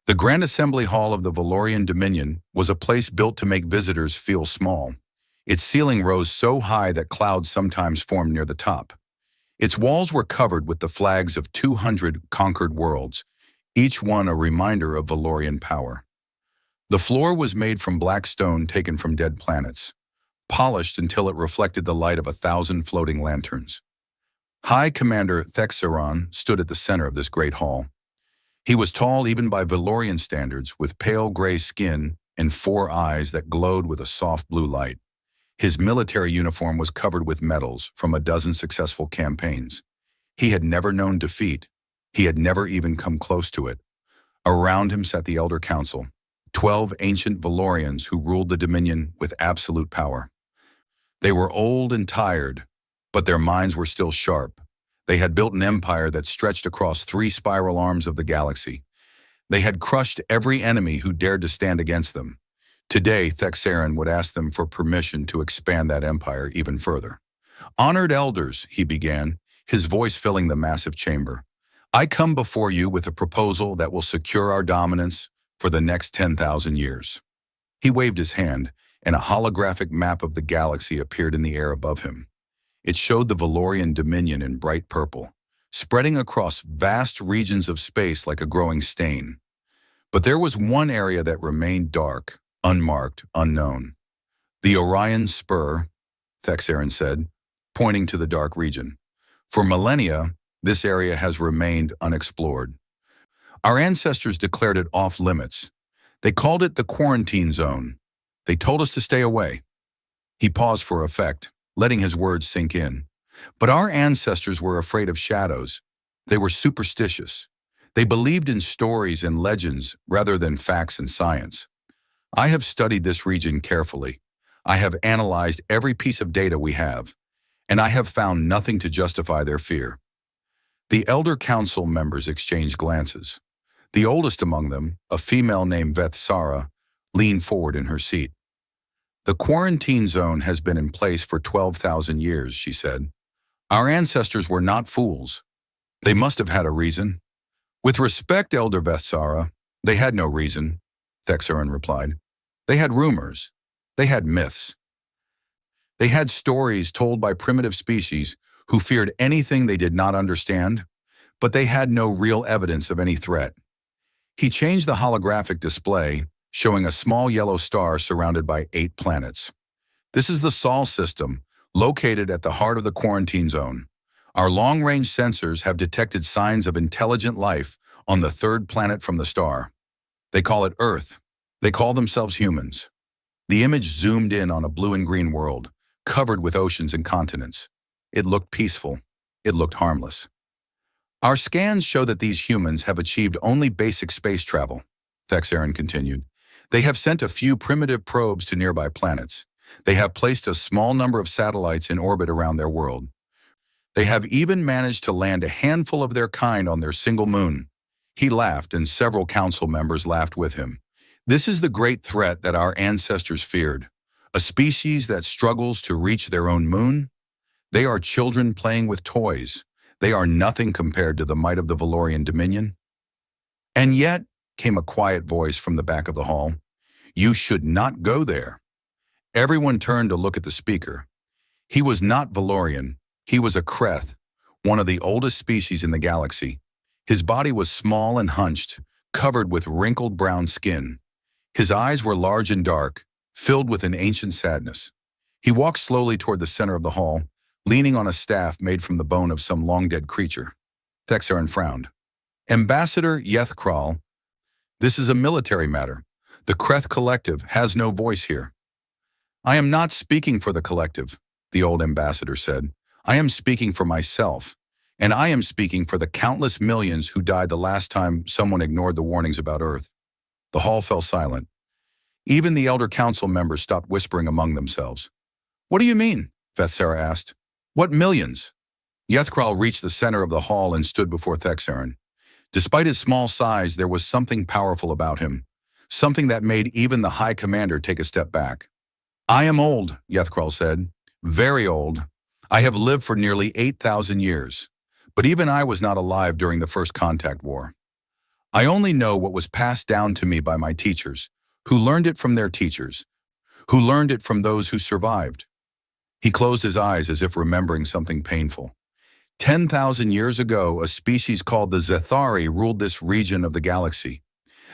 The Grand Assembly Hall of the Valorian Dominion was a place built to make visitors feel small. Its ceiling rose so high that clouds sometimes formed near the top. Its walls were covered with the flags of 200 conquered worlds, each one a reminder of Valorian power. The floor was made from black stone taken from dead planets, polished until it reflected the light of 1,000 floating lanterns. High Commander Thexeron stood at the center of this great hall. He was tall even by Valorian standards, with pale gray skin and 4 eyes that glowed with a soft blue light. His military uniform was covered with medals from a dozen successful campaigns. He had never known defeat. He had never even come close to it. Around him sat the Elder Council, 12 ancient Valorians who ruled the Dominion with absolute power. They were old and tired, but their minds were still sharp. They had built an empire that stretched across 3 spiral arms of the galaxy. They had crushed every enemy who dared to stand against them. Today, Thexeron would ask them for permission to expand that empire even further. "Honored elders," he began, his voice filling the massive chamber. "I come before you with a proposal that will secure our dominance for the next 10,000 years." He waved his hand, and a holographic map of the galaxy appeared in the air above him. It showed the Valorian Dominion in bright purple, spreading across vast regions of space like a growing stain. But there was one area that remained dark, unmarked, unknown. "The Orion Spur," Thexeron said, pointing to the dark region. "For millennia, this area has remained unexplored. Our ancestors declared it off-limits. They called it the quarantine zone. They told us to stay away." He paused for effect, letting his words sink in. "But our ancestors were afraid of shadows. They were superstitious. They believed in stories and legends rather than facts and science. I have studied this region carefully. I have analyzed every piece of data we have, and I have found nothing to justify their fear." The Elder Council members exchanged glances. The oldest among them, a female named Vethsara, leaned forward in her seat. "The quarantine zone has been in place for 12,000 years, she said. Our ancestors were not fools. They must have had a reason." "With respect, Elder Vethsara, they had no reason," Thexeron replied. "They had rumors. They had myths. They had stories told by primitive species who feared anything they did not understand, but they had no real evidence of any threat." He changed the holographic display, showing a small yellow star surrounded by 8 planets. "This is the Sol system, located at the heart of the quarantine zone. Our long-range sensors have detected signs of intelligent life on the 3rd planet from the star. They call it Earth. They call themselves humans." The image zoomed in on a blue and green world, covered with oceans and continents. It looked peaceful. It looked harmless. "Our scans show that these humans have achieved only basic space travel," Thexeron continued. "They have sent a few primitive probes to nearby planets. They have placed a small number of satellites in orbit around their world. They have even managed to land a handful of their kind on their single moon." He laughed, and several council members laughed with him. "This is the great threat that our ancestors feared. A species that struggles to reach their own moon? They are children playing with toys. They are nothing compared to the might of the Valorian Dominion." "And yet," came a quiet voice from the back of the hall, "you should not go there." Everyone turned to look at the speaker. He was not Valorian. He was a Kreth, one of the oldest species in the galaxy. His body was small and hunched, covered with wrinkled brown skin. His eyes were large and dark, filled with an ancient sadness. He walked slowly toward the center of the hall, leaning on a staff made from the bone of some long-dead creature. Thexeron frowned. "Ambassador Yethkral, this is a military matter. The Kreth Collective has no voice here." "I am not speaking for the Collective," the old ambassador said. "I am speaking for myself, and I am speaking for the countless millions who died the last time someone ignored the warnings about Earth." The hall fell silent. Even the Elder Council members stopped whispering among themselves. "What do you mean?" Vethsara asked. "What millions?" Yethkral reached the center of the hall and stood before Thexeron. Despite his small size, there was something powerful about him, something that made even the High Commander take a step back. "I am old," Yethkral said. "Very old. I have lived for nearly 8,000 years. But even I was not alive during the First Contact War. I only know what was passed down to me by my teachers, who learned it from their teachers, who learned it from those who survived. He closed his eyes as if remembering something painful. 10,000 years ago, a species called the Zethari ruled this region of the galaxy.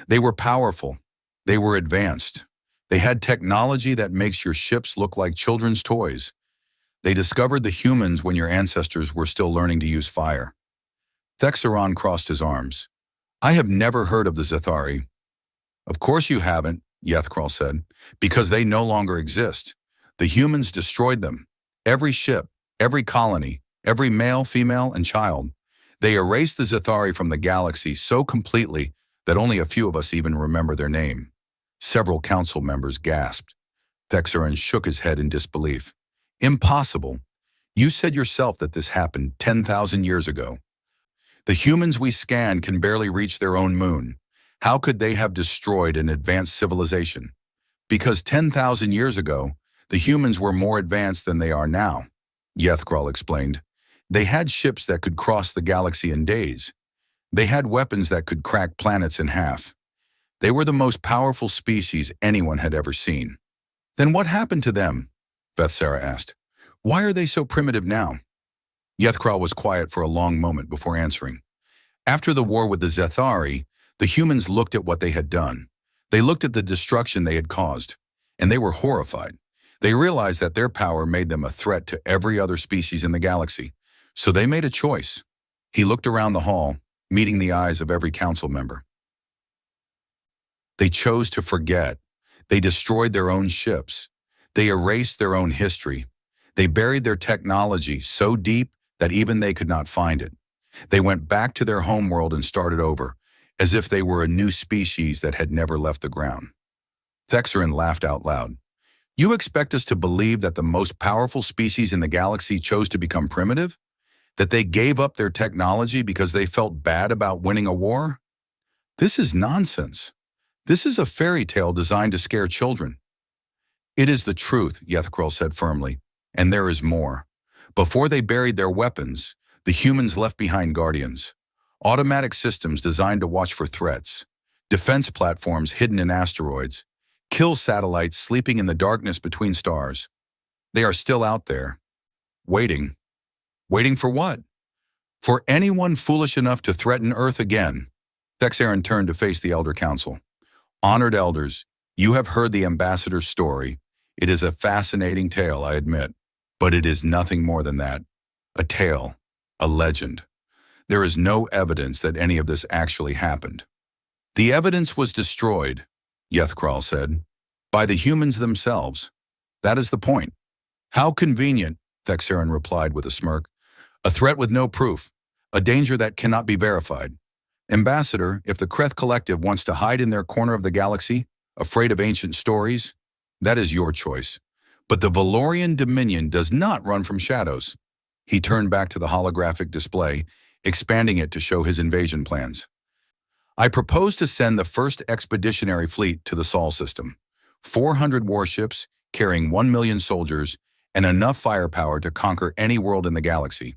They were powerful. They were advanced. They had technology that makes your ships look like children's toys. They discovered the humans when your ancestors were still learning to use fire. Thexeron crossed his arms. I have never heard of the Zethari. Of course you haven't, Yethkral said, because they no longer exist. The humans destroyed them. Every ship, every colony, every male, female, and child. They erased the Zethari from the galaxy so completely that only a few of us even remember their name. Several council members gasped. Thexeron shook his head in disbelief. Impossible. You said yourself that this happened 10,000 years ago. The humans we scan can barely reach their own moon. How could they have destroyed an advanced civilization? Because 10,000 years ago, the humans were more advanced than they are now, Yethkral explained. They had ships that could cross the galaxy in days. They had weapons that could crack planets in half. They were the most powerful species anyone had ever seen. Then what happened to them? Vethsara asked. Why are they so primitive now? Yethkral was quiet for a long moment before answering. After the war with the Zethari, the humans looked at what they had done. They looked at the destruction they had caused, and they were horrified. They realized that their power made them a threat to every other species in the galaxy. So they made a choice. He looked around the hall, meeting the eyes of every council member. They chose to forget. They destroyed their own ships. They erased their own history. They buried their technology so deep that even they could not find it. They went back to their homeworld and started over, as if they were a new species that had never left the ground. Thexeron laughed out loud. You expect us to believe that the most powerful species in the galaxy chose to become primitive? That they gave up their technology because they felt bad about winning a war? This is nonsense. This is a fairy tale designed to scare children. It is the truth, Yethkral said firmly, and there is more. Before they buried their weapons, the humans left behind guardians. Automatic systems designed to watch for threats. Defense platforms hidden in asteroids. Kill satellites sleeping in the darkness between stars. They are still out there, waiting. Waiting for what? For anyone foolish enough to threaten Earth again. Thexeron turned to face the Elder Council. Honored elders, you have heard the ambassador's story. It is a fascinating tale, I admit, but it is nothing more than that. A tale, a legend. There is no evidence that any of this actually happened. The evidence was destroyed, Yethkral said, by the humans themselves. That is the point. How convenient, Thexeron replied with a smirk. A threat with no proof, a danger that cannot be verified. Ambassador, if the Kreth Collective wants to hide in their corner of the galaxy, afraid of ancient stories, that is your choice. But the Valorian Dominion does not run from shadows. He turned back to the holographic display, expanding it to show his invasion plans. I propose to send the first expeditionary fleet to the Sol system. 400 warships, carrying 1 million soldiers, and enough firepower to conquer any world in the galaxy.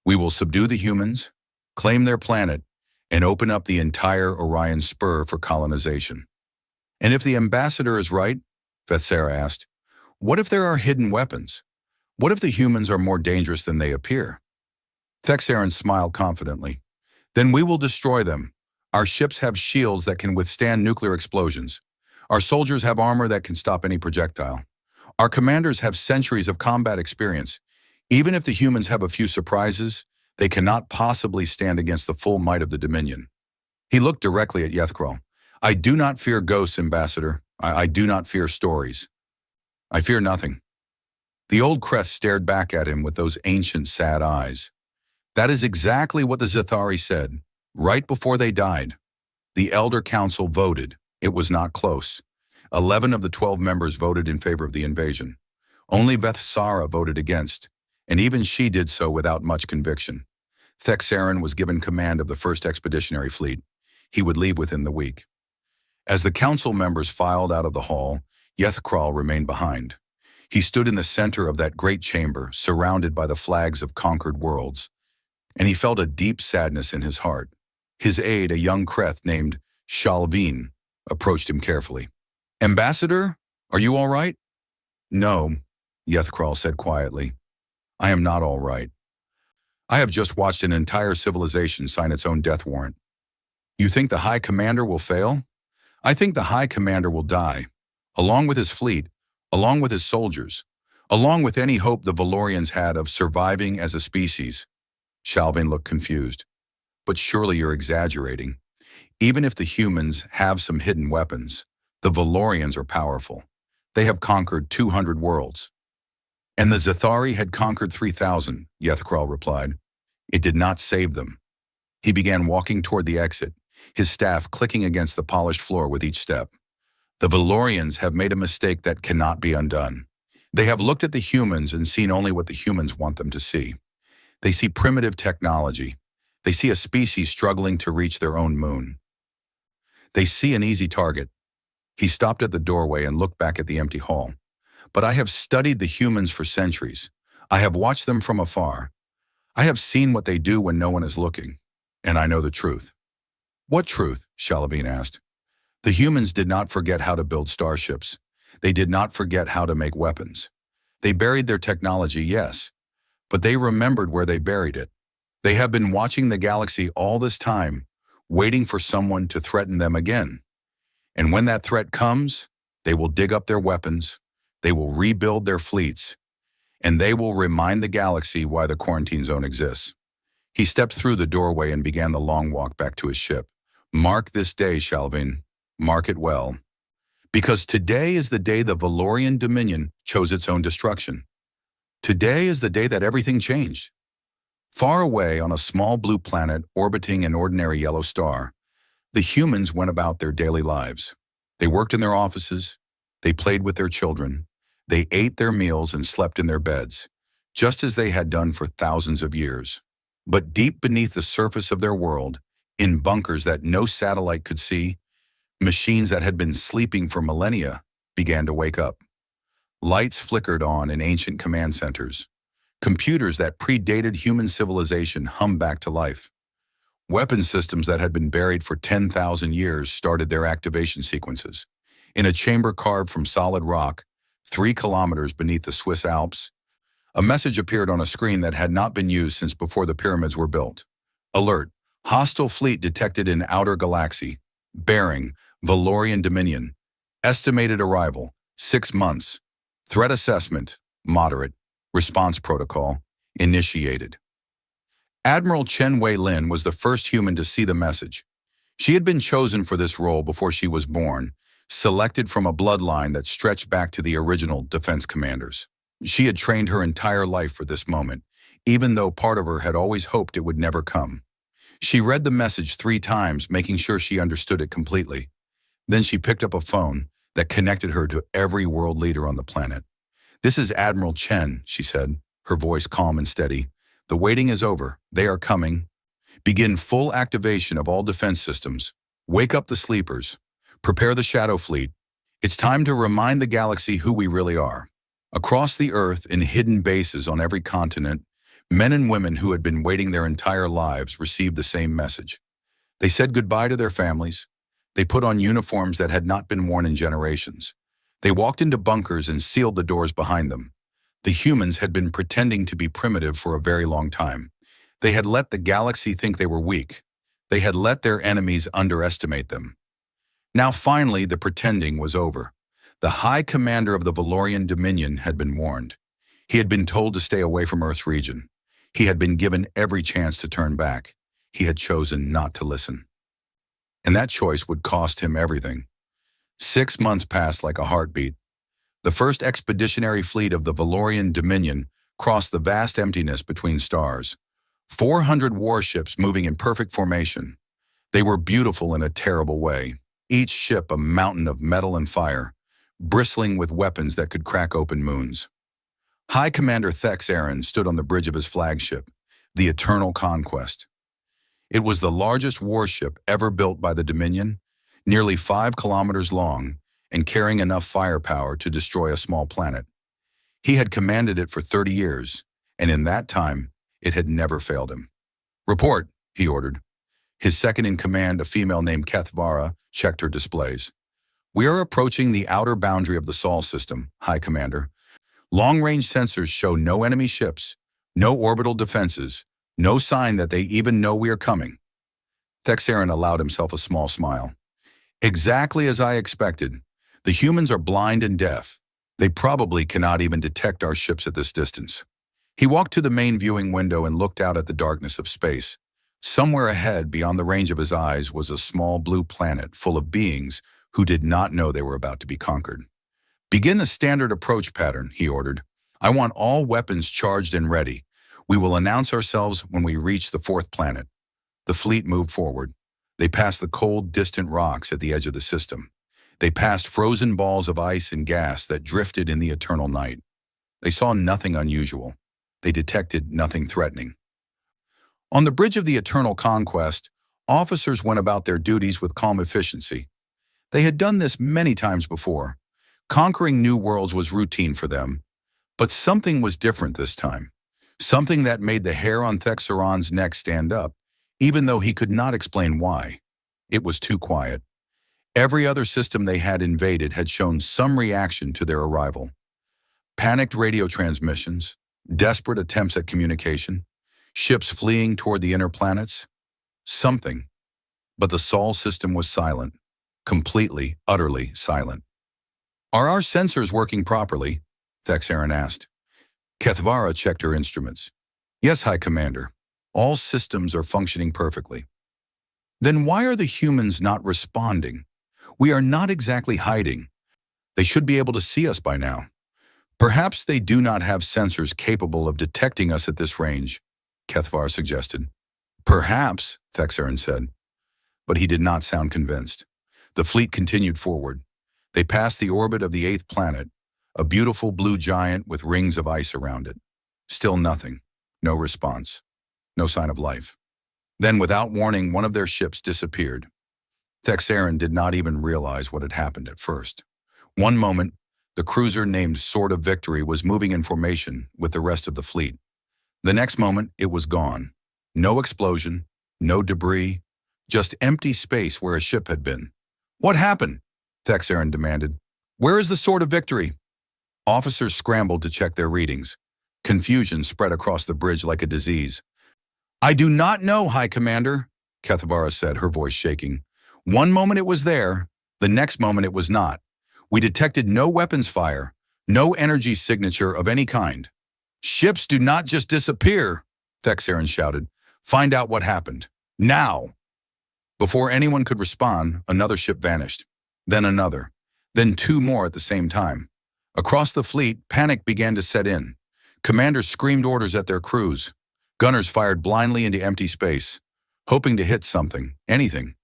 We will subdue the humans, claim their planet, and open up the entire Orion spur for colonization. And if the ambassador is right, Vethsara asked, what if there are hidden weapons? What if the humans are more dangerous than they appear? Thexeron smiled confidently. Then we will destroy them. Our ships have shields that can withstand nuclear explosions. Our soldiers have armor that can stop any projectile. Our commanders have centuries of combat experience. Even if the humans have a few surprises, they cannot possibly stand against the full might of the Dominion. He looked directly at Yethkral. I do not fear ghosts, Ambassador. I do not fear stories. I fear nothing. The old Kreth stared back at him with those ancient, sad eyes. That is exactly what the Zethari said, right before they died. The Elder Council voted. It was not close. 11 of the 12 members voted in favor of the invasion. Only Vethsara voted against, and even she did so without much conviction. Thexeron was given command of the first expeditionary fleet. He would leave within the week. As the council members filed out of the hall, Yethkral remained behind. He stood in the center of that great chamber, surrounded by the flags of conquered worlds, and he felt a deep sadness in his heart. His aide, a young Kreth named Shalvin, approached him carefully. "Ambassador, are you all right?" "No," Yethkral said quietly. "I am not all right. I have just watched an entire civilization sign its own death warrant. You think the High Commander will fail? I think the High Commander will die, along with his fleet, along with his soldiers, along with any hope the Valorians had of surviving as a species." Shalvin looked confused. "But surely you're exaggerating. Even if the humans have some hidden weapons, the Valorians are powerful. They have conquered 200 worlds." "And the Zathari had conquered 3,000, Yethkral replied. "It did not save them." He began walking toward the exit, his staff clicking against the polished floor with each step. "The Valorians have made a mistake that cannot be undone. They have looked at the humans and seen only what the humans want them to see. They see primitive technology. They see a species struggling to reach their own moon. They see an easy target." He stopped at the doorway and looked back at the empty hall. "But I have studied the humans for centuries. I have watched them from afar. I have seen what they do when no one is looking. And I know the truth." "What truth?" Shalavin asked. "The humans did not forget how to build starships. They did not forget how to make weapons. They buried their technology, yes, but they remembered where they buried it. They have been watching the galaxy all this time, waiting for someone to threaten them again. And when that threat comes, they will dig up their weapons, they will rebuild their fleets, and they will remind the galaxy why the quarantine zone exists." He stepped through the doorway and began the long walk back to his ship. "Mark this day, Shalvin. Mark it well. Because today is the day the Valorian Dominion chose its own destruction. Today is the day that everything changed." Far away on a small blue planet orbiting an ordinary yellow star, the humans went about their daily lives. They worked in their offices, they played with their children, they ate their meals and slept in their beds, just as they had done for thousands of years. But deep beneath the surface of their world, in bunkers that no satellite could see, machines that had been sleeping for millennia began to wake up. Lights flickered on in ancient command centers. Computers that predated human civilization hummed back to life. Weapon systems that had been buried for 10,000 years started their activation sequences. In a chamber carved from solid rock, 3 kilometers beneath the Swiss Alps, a message appeared on a screen that had not been used since before the pyramids were built. "Alert! Hostile fleet detected in outer galaxy. Bearing, Valorian Dominion. Estimated arrival, 6 months. Threat assessment, moderate. Response protocol, initiated." Admiral Chen Wei-Lin was the first human to see the message. She had been chosen for this role before she was born, selected from a bloodline that stretched back to the original defense commanders. She had trained her entire life for this moment, even though part of her had always hoped it would never come. She read the message 3 times, making sure she understood it completely. Then she picked up a phone that connected her to every world leader on the planet. "This is Admiral Chen," she said, her voice calm and steady. "The waiting is over. They are coming. Begin full activation of all defense systems. Wake up the sleepers. Prepare the Shadow Fleet. It's time to remind the galaxy who we really are." Across the Earth, in hidden bases on every continent, men and women who had been waiting their entire lives received the same message. They said goodbye to their families. They put on uniforms that had not been worn in generations. They walked into bunkers and sealed the doors behind them. The humans had been pretending to be primitive for a very long time. They had let the galaxy think they were weak. They had let their enemies underestimate them. Now finally, the pretending was over. The High Commander of the Valorian Dominion had been warned. He had been told to stay away from Earth's region. He had been given every chance to turn back. He had chosen not to listen. And that choice would cost him everything. 6 months passed like a heartbeat. The first expeditionary fleet of the Valorian Dominion crossed the vast emptiness between stars. 400 warships moving in perfect formation. They were beautiful in a terrible way. Each ship a mountain of metal and fire, bristling with weapons that could crack open moons. High Commander Thex Aaron stood on the bridge of his flagship, the Eternal Conquest. It was the largest warship ever built by the Dominion, nearly 5 kilometers long and carrying enough firepower to destroy a small planet. He had commanded it for 30 years, and in that time, it had never failed him. "Report," he ordered. His second-in-command, a female named Kethvara, checked her displays. "We are approaching the outer boundary of the Sol system, High Commander. Long-range sensors show no enemy ships, no orbital defenses, no sign that they even know we are coming." Thexaron allowed himself a small smile. "Exactly as I expected. The humans are blind and deaf. They probably cannot even detect our ships at this distance." He walked to the main viewing window and looked out at the darkness of space. Somewhere ahead, beyond the range of his eyes, was a small blue planet full of beings who did not know they were about to be conquered. "Begin the standard approach pattern," he ordered. "I want all weapons charged and ready. We will announce ourselves when we reach the fourth planet." The fleet moved forward. They passed the cold, distant rocks at the edge of the system. They passed frozen balls of ice and gas that drifted in the eternal night. They saw nothing unusual. They detected nothing threatening. On the bridge of the Eternal Conquest, officers went about their duties with calm efficiency. They had done this many times before. Conquering new worlds was routine for them. But something was different this time. Something that made the hair on Thexaron's neck stand up, even though he could not explain why. It was too quiet. Every other system they had invaded had shown some reaction to their arrival. Panicked radio transmissions, desperate attempts at communication, ships fleeing toward the inner planets. Something. But the Sol system was silent. Completely, utterly silent. "Are our sensors working properly?" Thexaron asked. Kethvara checked her instruments. "Yes, High Commander. All systems are functioning perfectly." "Then why are the humans not responding? We are not exactly hiding. They should be able to see us by now." "Perhaps they do not have sensors capable of detecting us at this range," Kethvara suggested. "Perhaps," Thexaron said. But he did not sound convinced. The fleet continued forward. They passed the orbit of the eighth planet, a beautiful blue giant with rings of ice around it. Still nothing. No response. No sign of life. Then, without warning, one of their ships disappeared. Thexaron did not even realize what had happened at first. One moment, the cruiser named Sword of Victory was moving in formation with the rest of the fleet. The next moment, it was gone. No explosion, no debris, just empty space where a ship had been. "What happened?" Thexaron demanded. "Where is the Sword of Victory?" Officers scrambled to check their readings. Confusion spread across the bridge like a disease. "I do not know, High Commander," Kethvara said, her voice shaking. "One moment it was there, the next moment it was not. We detected no weapons fire, no energy signature of any kind." "Ships do not just disappear," Thexaron shouted. "Find out what happened. Now!" Before anyone could respond, another ship vanished. Then another. Then two more at the same time. Across the fleet, panic began to set in. Commanders screamed orders at their crews. Gunners fired blindly into empty space, hoping to hit something, anything.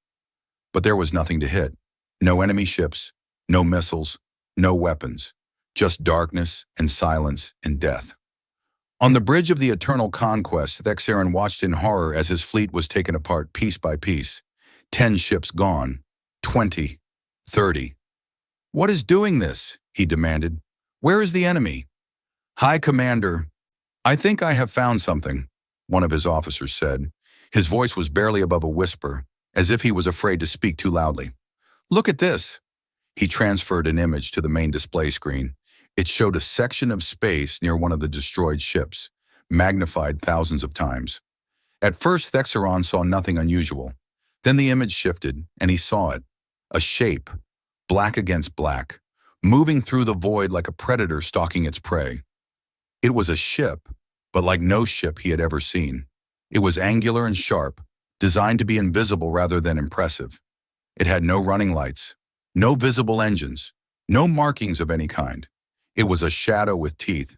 But there was nothing to hit. No enemy ships, no missiles, no weapons. Just darkness and silence and death. On the bridge of the Eternal Conquest, Thexaron watched in horror as his fleet was taken apart piece by piece. 10 ships gone. 20. 30. "What is doing this?" he demanded. "Where is the enemy?" "High Commander, I think I have found something," one of his officers said. His voice was barely above a whisper, as if he was afraid to speak too loudly. "Look at this." He transferred an image to the main display screen. It showed a section of space near one of the destroyed ships, magnified thousands of times. At first, Thexaron saw nothing unusual. Then the image shifted, and he saw it. A shape, black against black, moving through the void like a predator stalking its prey. It was a ship, but like no ship he had ever seen. It was angular and sharp, designed to be invisible rather than impressive. It had no running lights, no visible engines, no markings of any kind. It was a shadow with teeth.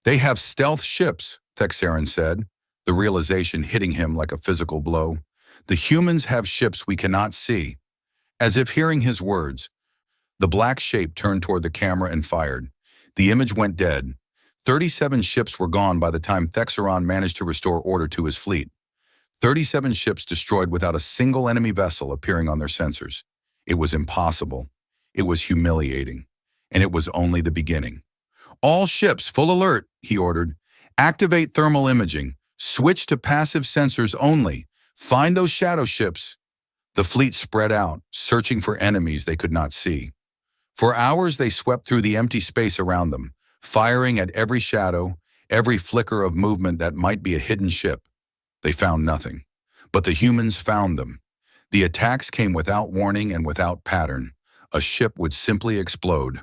"They have stealth ships," Thexaron said, the realization hitting him like a physical blow. "The humans have ships we cannot see." As if hearing his words, the black shape turned toward the camera and fired. The image went dead. 37 ships were gone by the time Thexaron managed to restore order to his fleet. 37 ships destroyed without a single enemy vessel appearing on their sensors. It was impossible. It was humiliating. And it was only the beginning. "All ships, full alert," he ordered. "Activate thermal imaging. Switch to passive sensors only. Find those shadow ships. The fleet spread out, searching for enemies they could not see. For hours they swept through the empty space around them, firing at every shadow, every flicker of movement that might be a hidden ship. They found nothing. But the humans found them. The attacks came without warning and without pattern. A ship would simply explode,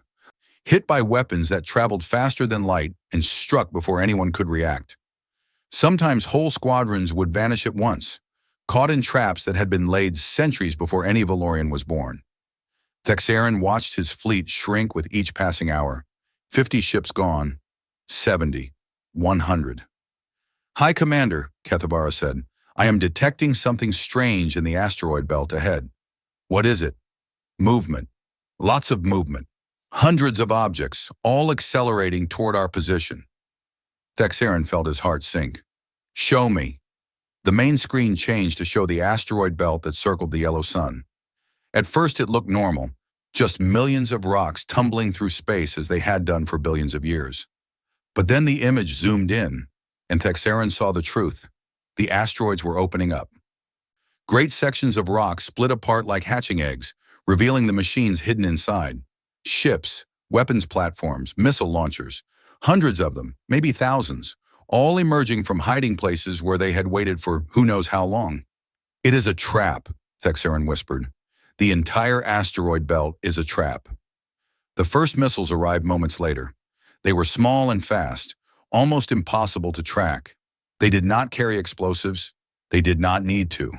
hit by weapons that traveled faster than light and struck before anyone could react. Sometimes whole squadrons would vanish at once, caught in traps that had been laid centuries before any Valorian was born. Thexaeron watched his fleet shrink with each passing hour. 50 ships gone, 70, 100. "High Commander," Kethavara said, "I am detecting something strange in the asteroid belt ahead." "What is it?" "Movement. Lots of movement. Hundreds of objects, all accelerating toward our position." Thexaeron felt his heart sink. "Show me." The main screen changed to show the asteroid belt that circled the yellow sun. At first it looked normal, just millions of rocks tumbling through space as they had done for billions of years. But then the image zoomed in, and Thexaeron saw the truth. The asteroids were opening up. Great sections of rock split apart like hatching eggs, revealing the machines hidden inside. Ships, weapons platforms, missile launchers, hundreds of them, maybe thousands, all emerging from hiding places where they had waited for who knows how long. "It is a trap," Thexaeron whispered. "The entire asteroid belt is a trap." The first missiles arrived moments later. They were small and fast, almost impossible to track. They did not carry explosives. They did not need to.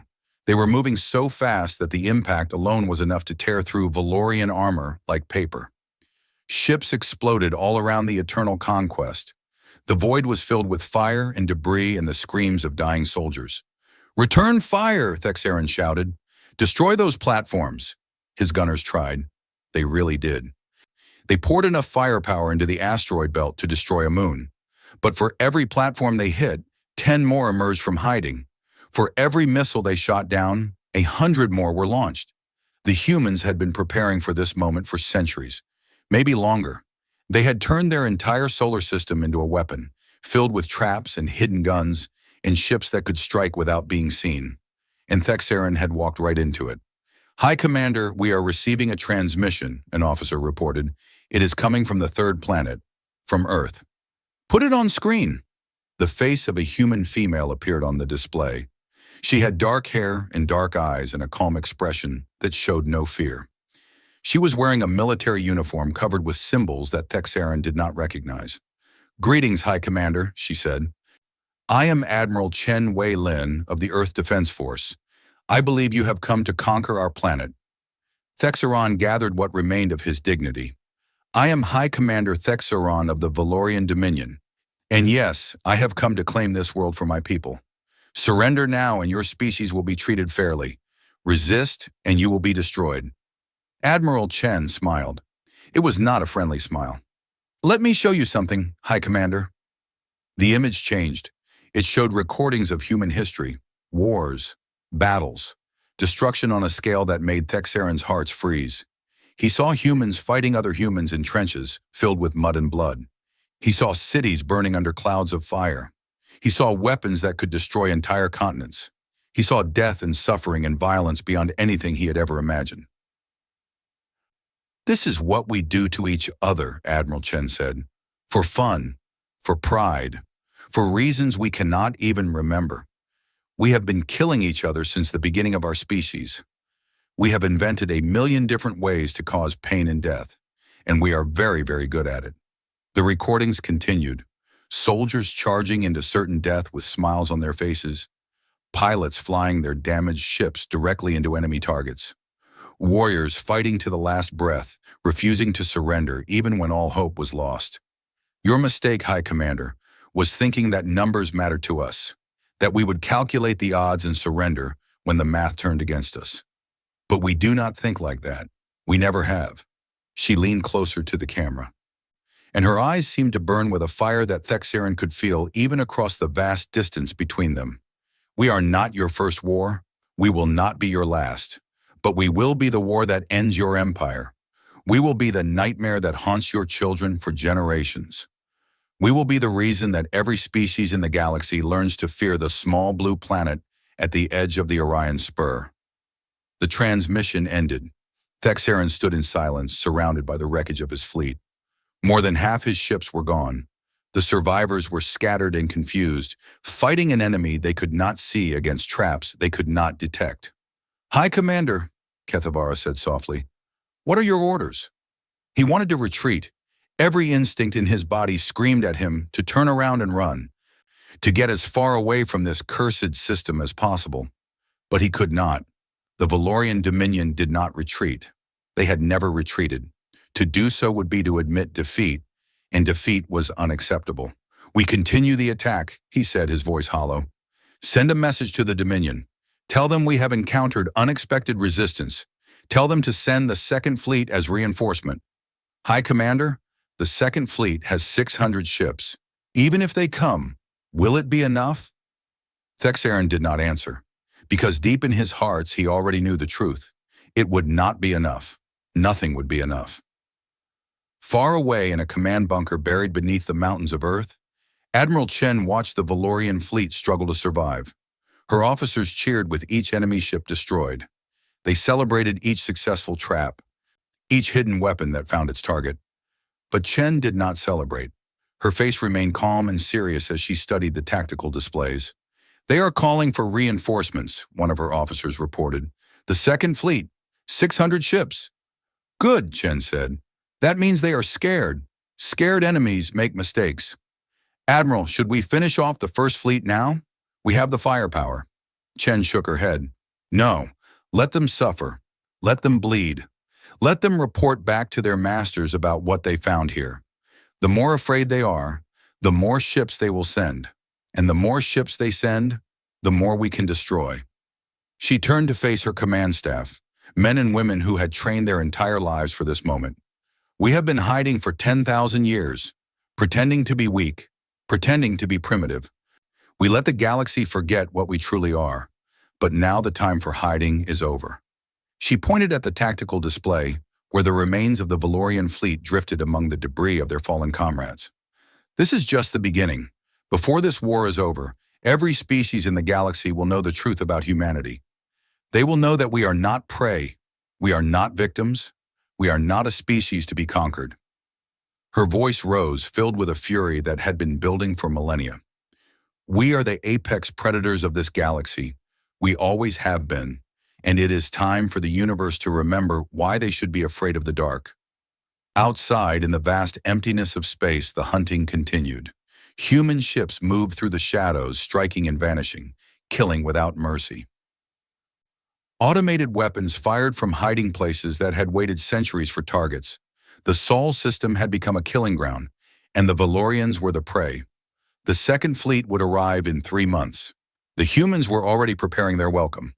They were moving so fast that the impact alone was enough to tear through Valorian armor like paper. Ships exploded all around the Eternal Conquest. The void was filled with fire and debris and the screams of dying soldiers. "Return fire!" Thexaeron shouted. "Destroy those platforms!" His gunners tried. They really did. They poured enough firepower into the asteroid belt to destroy a moon. But for every platform they hit, 10 more emerged from hiding. For every missile they shot down, 100 more were launched. The humans had been preparing for this moment for centuries, maybe longer. They had turned their entire solar system into a weapon, filled with traps and hidden guns, and ships that could strike without being seen. And Thexaeron had walked right into it. "High Commander, we are receiving a transmission," an officer reported. "It is coming from the third planet, from Earth." "Put it on screen." The face of a human female appeared on the display. She had dark hair and dark eyes and a calm expression that showed no fear. She was wearing a military uniform covered with symbols that Thexaeron did not recognize. "Greetings, High Commander," she said. "I am Admiral Chen Wei-Lin of the Earth Defense Force. I believe you have come to conquer our planet." Thexaeron gathered what remained of his dignity. "I am High Commander Thexaeron of the Valorian Dominion. And yes, I have come to claim this world for my people. Surrender now and your species will be treated fairly. Resist and you will be destroyed." Admiral Chen smiled. It was not a friendly smile. "Let me show you something, High Commander." The image changed. It showed recordings of human history, wars, battles, destruction on a scale that made Thexaeron's heart freeze. He saw humans fighting other humans in trenches filled with mud and blood. He saw cities burning under clouds of fire. He saw weapons that could destroy entire continents. He saw death and suffering and violence beyond anything he had ever imagined. "This is what we do to each other," Admiral Chen said. "For fun, for pride, for reasons we cannot even remember. We have been killing each other since the beginning of our species. We have invented 1,000,000 different ways to cause pain and death, and we are very, very good at it." The recordings continued. Soldiers charging into certain death with smiles on their faces. Pilots flying their damaged ships directly into enemy targets. Warriors fighting to the last breath, refusing to surrender even when all hope was lost. "Your mistake, High Commander, was thinking that numbers mattered to us, that we would calculate the odds and surrender when the math turned against us. But we do not think like that. We never have." She leaned closer to the camera, and her eyes seemed to burn with a fire that Thexaeron could feel even across the vast distance between them. "We are not your first war. We will not be your last. But we will be the war that ends your empire. We will be the nightmare that haunts your children for generations. We will be the reason that every species in the galaxy learns to fear the small blue planet at the edge of the Orion spur. The transmission ended. Thexaron stood in silence, surrounded by the wreckage of his fleet. More than half his ships were gone. The survivors were scattered and confused, fighting an enemy they could not see against traps they could not detect. "High Commander," Kethavara said softly, "what are your orders?" He wanted to retreat. Every instinct in his body screamed at him to turn around and run, to get as far away from this cursed system as possible. But he could not. The Valorian Dominion did not retreat. They had never retreated. To do so would be to admit defeat, and defeat was unacceptable. "We continue the attack," he said, his voice hollow. "Send a message to the Dominion. Tell them we have encountered unexpected resistance. Tell them to send the Second Fleet as reinforcement." "High Commander, the Second Fleet has 600 ships. Even if they come, will it be enough?" Thexaron did not answer, because deep in his heart he already knew the truth. It would not be enough. Nothing would be enough. Far away in a command bunker buried beneath the mountains of Earth, Admiral Chen watched the Valorian fleet struggle to survive. Her officers cheered with each enemy ship destroyed. They celebrated each successful trap, each hidden weapon that found its target. But Chen did not celebrate. Her face remained calm and serious as she studied the tactical displays. "They are calling for reinforcements," one of her officers reported. "The Second Fleet, 600 ships." "Good," Chen said. "That means they are scared. Scared enemies make mistakes." "Admiral, should we finish off the First Fleet now? We have the firepower." Chen shook her head. "No, let them suffer. Let them bleed. Let them report back to their masters about what they found here. The more afraid they are, the more ships they will send. And the more ships they send, the more we can destroy." She turned to face her command staff, men and women who had trained their entire lives for this moment. "We have been hiding for 10,000 years, pretending to be weak, pretending to be primitive. We let the galaxy forget what we truly are. But now the time for hiding is over." She pointed at the tactical display, where the remains of the Valorian fleet drifted among the debris of their fallen comrades. "This is just the beginning. Before this war is over, every species in the galaxy will know the truth about humanity. They will know that we are not prey, we are not victims, we are not a species to be conquered." Her voice rose, filled with a fury that had been building for millennia. "We are the apex predators of this galaxy. We always have been, and it is time for the universe to remember why they should be afraid of the dark." Outside, in the vast emptiness of space, the hunting continued. Human ships moved through the shadows, striking and vanishing, killing without mercy. Automated weapons fired from hiding places that had waited centuries for targets. The Sol system had become a killing ground, and the Valorians were the prey. The Second Fleet would arrive in 3 months. The humans were already preparing their welcome.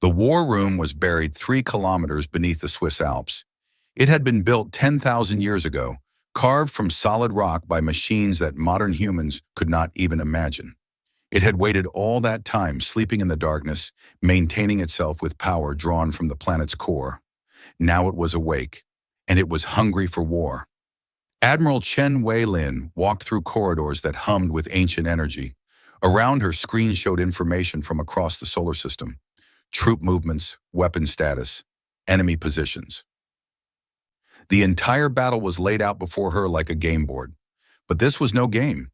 The war room was buried 3 kilometers beneath the Swiss Alps. It had been built 10,000 years ago, carved from solid rock by machines that modern humans could not even imagine. It had waited all that time, sleeping in the darkness, maintaining itself with power drawn from the planet's core. Now it was awake, and it was hungry for war. Admiral Chen Wei-Lin walked through corridors that hummed with ancient energy. Around her, screen showed information from across the solar system: troop movements, weapon status, enemy positions. The entire battle was laid out before her like a game board. But this was no game.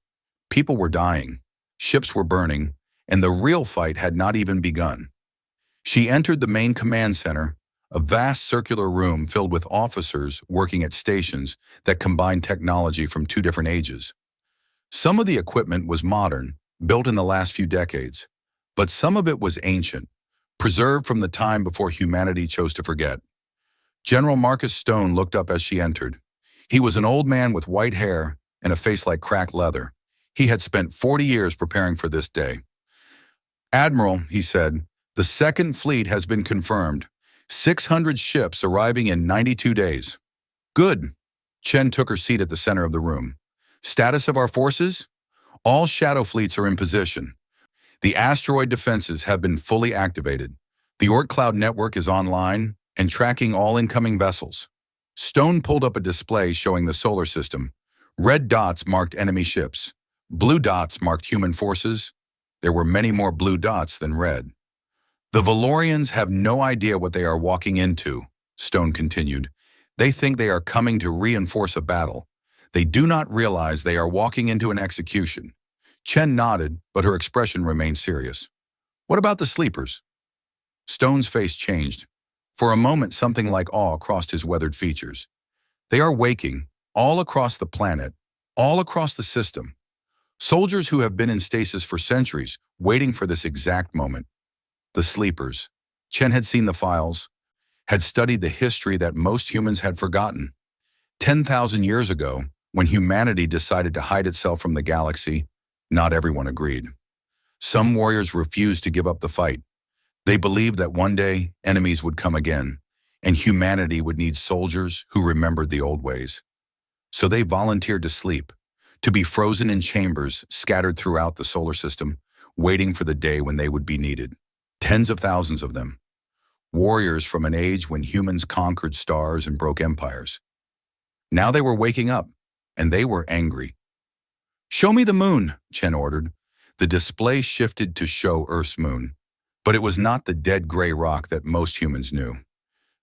People were dying, ships were burning, and the real fight had not even begun. She entered the main command center, a vast circular room filled with officers working at stations that combined technology from 2 different ages. Some of the equipment was modern, built in the last few decades, but some of it was ancient, preserved from the time before humanity chose to forget. General Marcus Stone looked up as she entered. He was an old man with white hair and a face like cracked leather. He had spent 40 years preparing for this day. "Admiral," he said, "the Second Fleet has been confirmed. 600 ships arriving in 92 days. "Good." Chen took her seat at the center of the room. "Status of our forces? All shadow fleets are in position. The asteroid defenses have been fully activated. The Oort Cloud network is online and tracking all incoming vessels." Stone pulled up a display showing the solar system. Red dots marked enemy ships. Blue dots marked human forces. There were many more blue dots than red. The Valorians have no idea what they are walking into, Stone continued. They think they are coming to reinforce a battle. They do not realize they are walking into an execution. Chen nodded, but her expression remained serious. What about the sleepers? Stone's face changed. For a moment, something like awe crossed his weathered features. They are waking, all across the planet, all across the system. Soldiers who have been in stasis for centuries, waiting for this exact moment. The sleepers. Chen had seen the files, had studied the history that most humans had forgotten. 10,000 years ago, when humanity decided to hide itself from the galaxy, not everyone agreed. Some warriors refused to give up the fight. They believed that one day enemies would come again, and humanity would need soldiers who remembered the old ways. So they volunteered to sleep, to be frozen in chambers scattered throughout the solar system, waiting for the day when they would be needed. Tens of thousands of them. Warriors from an age when humans conquered stars and broke empires. Now they were waking up, and they were angry. "Show me the moon," Chen ordered. The display shifted to show Earth's moon. But it was not the dead gray rock that most humans knew.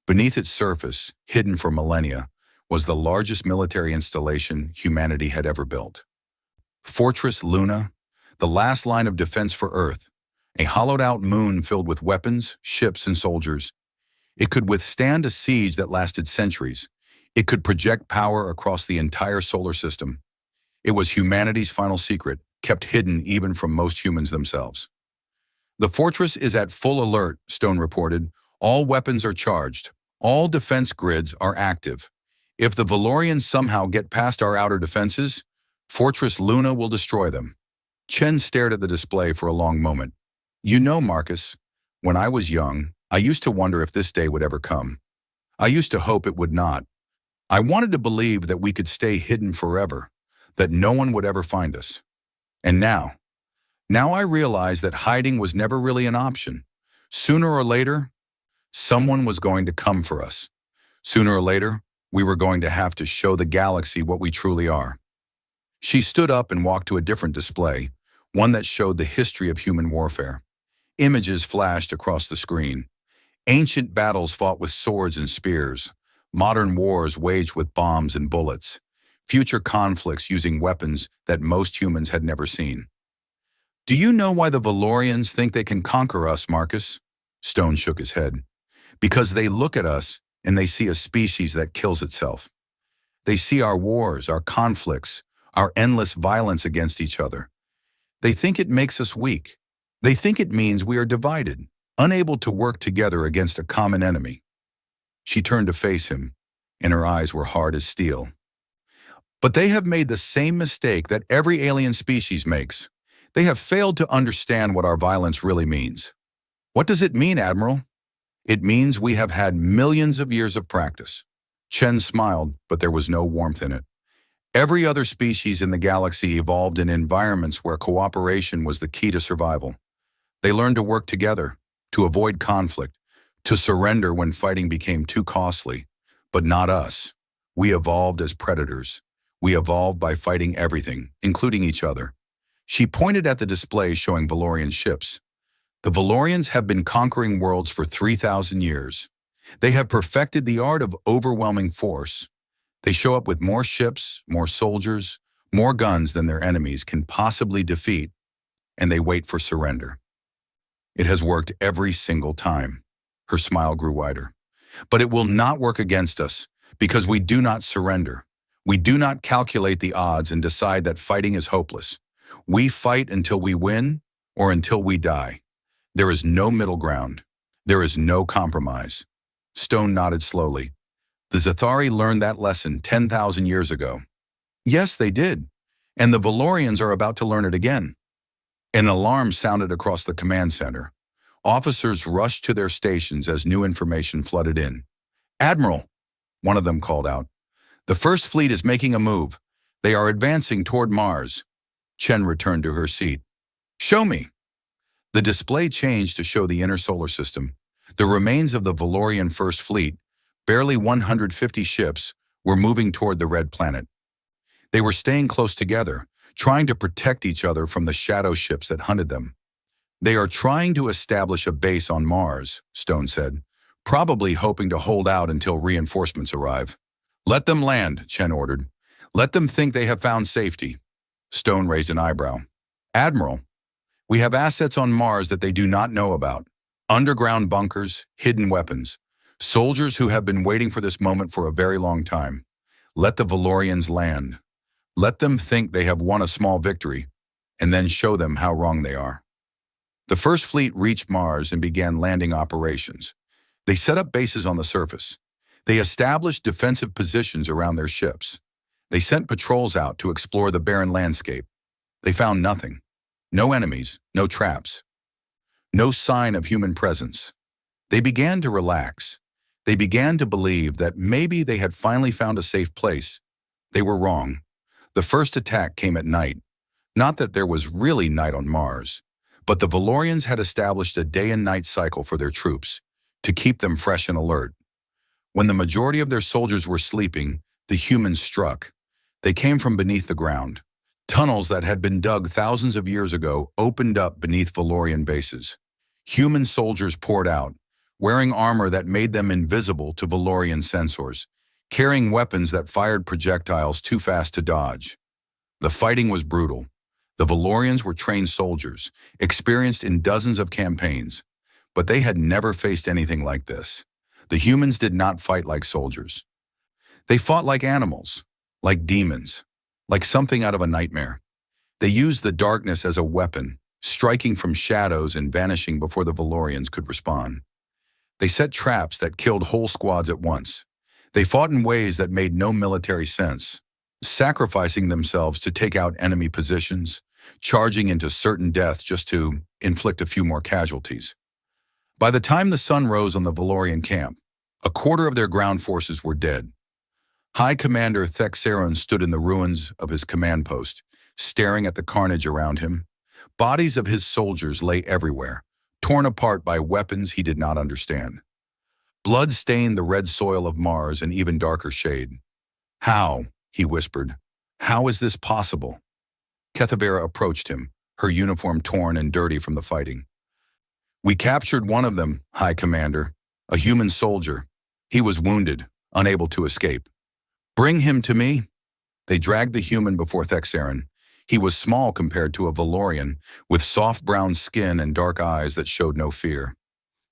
Beneath its surface, hidden for millennia, was the largest military installation humanity had ever built. Fortress Luna, the last line of defense for Earth, a hollowed-out moon filled with weapons, ships, and soldiers. It could withstand a siege that lasted centuries. It could project power across the entire solar system. It was humanity's final secret, kept hidden even from most humans themselves. "The fortress is at full alert," Stone reported. "All weapons are charged. All defense grids are active. If the Valorians somehow get past our outer defenses, Fortress Luna will destroy them." Chen stared at the display for a long moment. "You know, Marcus, when I was young, I used to wonder if this day would ever come. I used to hope it would not. I wanted to believe that we could stay hidden forever, that no one would ever find us. And now I realize that hiding was never really an option. Sooner or later, someone was going to come for us. Sooner or later, we were going to have to show the galaxy what we truly are." She stood up and walked to a different display, one that showed the history of human warfare. Images flashed across the screen. Ancient battles fought with swords and spears. Modern wars waged with bombs and bullets. Future conflicts using weapons that most humans had never seen. "Do you know why the Valorians think they can conquer us, Marcus?" Stone shook his head. "Because they look at us and they see a species that kills itself. They see our wars, our conflicts, our endless violence against each other. They think it makes us weak. They think it means we are divided, unable to work together against a common enemy." She turned to face him, and her eyes were hard as steel. "But they have made the same mistake that every alien species makes. They have failed to understand what our violence really means." "What does it mean, Admiral?" "It means we have had millions of years of practice." Chen smiled, but there was no warmth in it. Every other species in the galaxy evolved in environments where cooperation was the key to survival. They learned to work together, to avoid conflict, to surrender when fighting became too costly. But not us. We evolved as predators. We evolved by fighting everything, including each other. She pointed at the display showing Valorian ships. "The Valorians have been conquering worlds for 3,000 years. They have perfected the art of overwhelming force. They show up with more ships, more soldiers, more guns than their enemies can possibly defeat, and they wait for surrender. It has worked every single time." Her smile grew wider. "But it will not work against us, because we do not surrender. We do not calculate the odds and decide that fighting is hopeless. We fight until we win or until we die. There is no middle ground. There is no compromise." Stone nodded slowly. "The Zathari learned that lesson 10,000 years ago." "Yes, they did. And the Valorians are about to learn it again." An alarm sounded across the command center. Officers rushed to their stations as new information flooded in. "Admiral," one of them called out, "the First Fleet is making a move. They are advancing toward Mars." Chen returned to her seat. "Show me." The display changed to show the inner solar system. The remains of the Valorian First Fleet, barely 150 ships, were moving toward the Red Planet. They were staying close together, trying to protect each other from the shadow ships that hunted them. They are trying to establish a base on Mars, Stone said, probably hoping to hold out until reinforcements arrive. Let them land, Chen ordered. Let them think they have found safety. Stone raised an eyebrow. Admiral, we have assets on Mars that they do not know about. Underground bunkers, hidden weapons. Soldiers who have been waiting for this moment for a very long time. Let the Valorians land. Let them think they have won a small victory, and then show them how wrong they are. The first fleet reached Mars and began landing operations. They set up bases on the surface. They established defensive positions around their ships. They sent patrols out to explore the barren landscape. They found nothing. No enemies, no traps. No sign of human presence. They began to relax. They began to believe that maybe they had finally found a safe place. They were wrong. The first attack came at night. Not that there was really night on Mars, but the Valorians had established a day and night cycle for their troops to keep them fresh and alert. When the majority of their soldiers were sleeping, the humans struck. They came from beneath the ground. Tunnels that had been dug thousands of years ago opened up beneath Valorian bases. Human soldiers poured out, wearing armor that made them invisible to Valorian sensors, carrying weapons that fired projectiles too fast to dodge. The fighting was brutal. The Valorians were trained soldiers, experienced in dozens of campaigns, but they had never faced anything like this. The humans did not fight like soldiers. They fought like animals, like demons, like something out of a nightmare. They used the darkness as a weapon, striking from shadows and vanishing before the Valorians could respond. They set traps that killed whole squads at once. They fought in ways that made no military sense, sacrificing themselves to take out enemy positions, charging into certain death just to inflict a few more casualties. By the time the sun rose on the Valorian camp, a quarter of their ground forces were dead. High Commander Thexaron stood in the ruins of his command post, staring at the carnage around him. Bodies of his soldiers lay everywhere, torn apart by weapons he did not understand. Blood stained the red soil of Mars an even darker shade. How? He whispered. How is this possible? Kethavera approached him, her uniform torn and dirty from the fighting. We captured one of them, High Commander, a human soldier. He was wounded, unable to escape. Bring him to me. They dragged the human before Thexaron. He was small compared to a Valorian, with soft brown skin and dark eyes that showed no fear.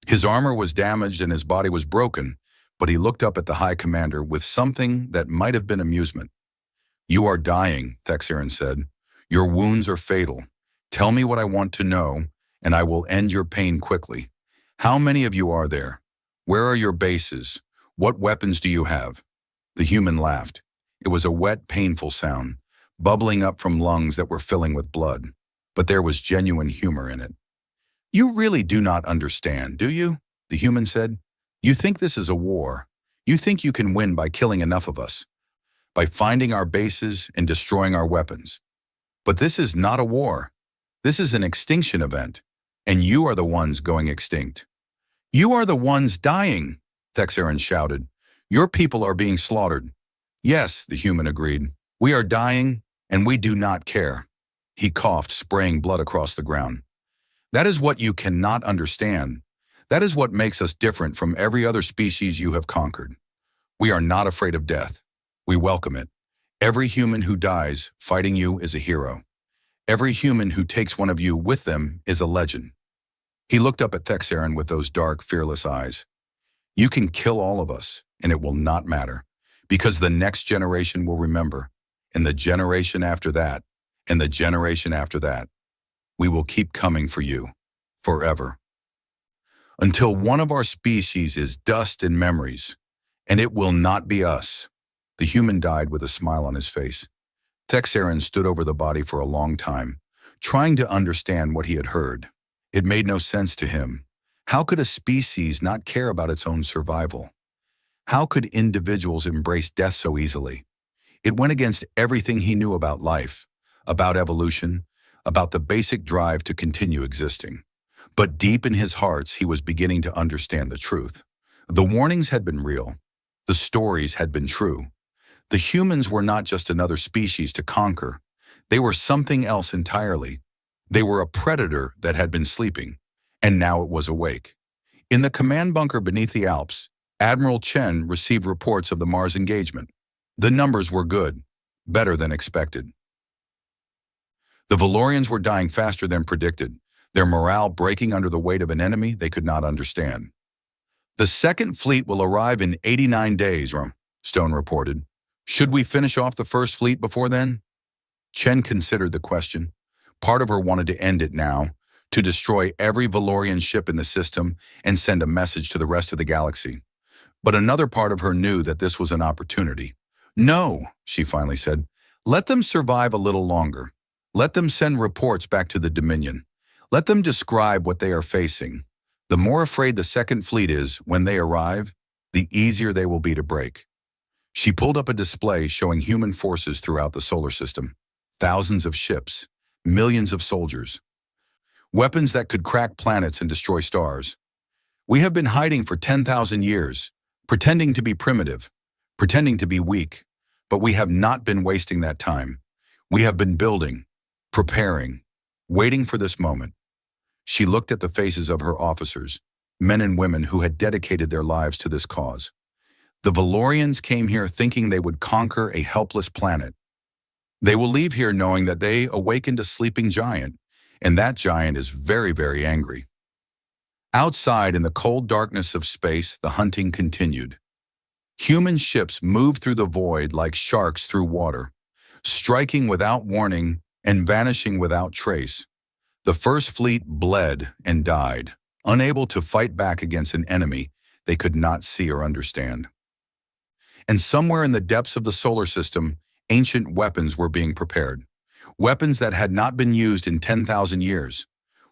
His armor was damaged and his body was broken, but he looked up at the High Commander with something that might have been amusement. You are dying, Thexaron said. Your wounds are fatal. Tell me what I want to know, and I will end your pain quickly. How many of you are there? Where are your bases? What weapons do you have? The human laughed. It was a wet, painful sound, bubbling up from lungs that were filling with blood. But there was genuine humor in it. You really do not understand, do you? The human said. You think this is a war. You think you can win by killing enough of us, by finding our bases and destroying our weapons. But this is not a war. This is an extinction event, and you are the ones going extinct. You are the ones dying, Thexaron shouted. Your people are being slaughtered. Yes, the human agreed. We are dying, and we do not care. He coughed, spraying blood across the ground. That is what you cannot understand. That is what makes us different from every other species you have conquered. We are not afraid of death. We welcome it. Every human who dies fighting you is a hero. Every human who takes one of you with them is a legend. He looked up at Thexaron with those dark, fearless eyes. You can kill all of us, and it will not matter, because the next generation will remember, and the generation after that, and the generation after that. We will keep coming for you, forever. Until one of our species is dust and memories, and it will not be us. The human died with a smile on his face. Thexaron stood over the body for a long time, trying to understand what he had heard. It made no sense to him. How could a species not care about its own survival? How could individuals embrace death so easily? It went against everything he knew about life, about evolution, about the basic drive to continue existing. But deep in his heart, he was beginning to understand the truth. The warnings had been real. The stories had been true. The humans were not just another species to conquer. They were something else entirely. They were a predator that had been sleeping, and now it was awake. In the command bunker beneath the Alps, Admiral Chen received reports of the Mars engagement. The numbers were good, better than expected. The Valorians were dying faster than predicted, their morale breaking under the weight of an enemy they could not understand. The second fleet will arrive in 89 days, Stone reported. Should we finish off the first fleet before then? Chen considered the question. Part of her wanted to end it now, to destroy every Valorian ship in the system and send a message to the rest of the galaxy. But another part of her knew that this was an opportunity. No, she finally said. Let them survive a little longer. Let them send reports back to the Dominion. Let them describe what they are facing. The more afraid the second fleet is when they arrive, the easier they will be to break. She pulled up a display showing human forces throughout the solar system. Thousands of ships, millions of soldiers. Weapons that could crack planets and destroy stars. We have been hiding for 10,000 years, pretending to be primitive, pretending to be weak, but we have not been wasting that time. We have been building, preparing, waiting for this moment. She looked at the faces of her officers, men and women who had dedicated their lives to this cause. The Valorians came here thinking they would conquer a helpless planet. They will leave here knowing that they awakened a sleeping giant, and that giant is very, very angry. Outside in the cold darkness of space, the hunting continued. Human ships moved through the void like sharks through water, striking without warning and vanishing without trace. The first fleet bled and died, unable to fight back against an enemy they could not see or understand. And somewhere in the depths of the solar system, ancient weapons were being prepared. Weapons that had not been used in 10,000 years.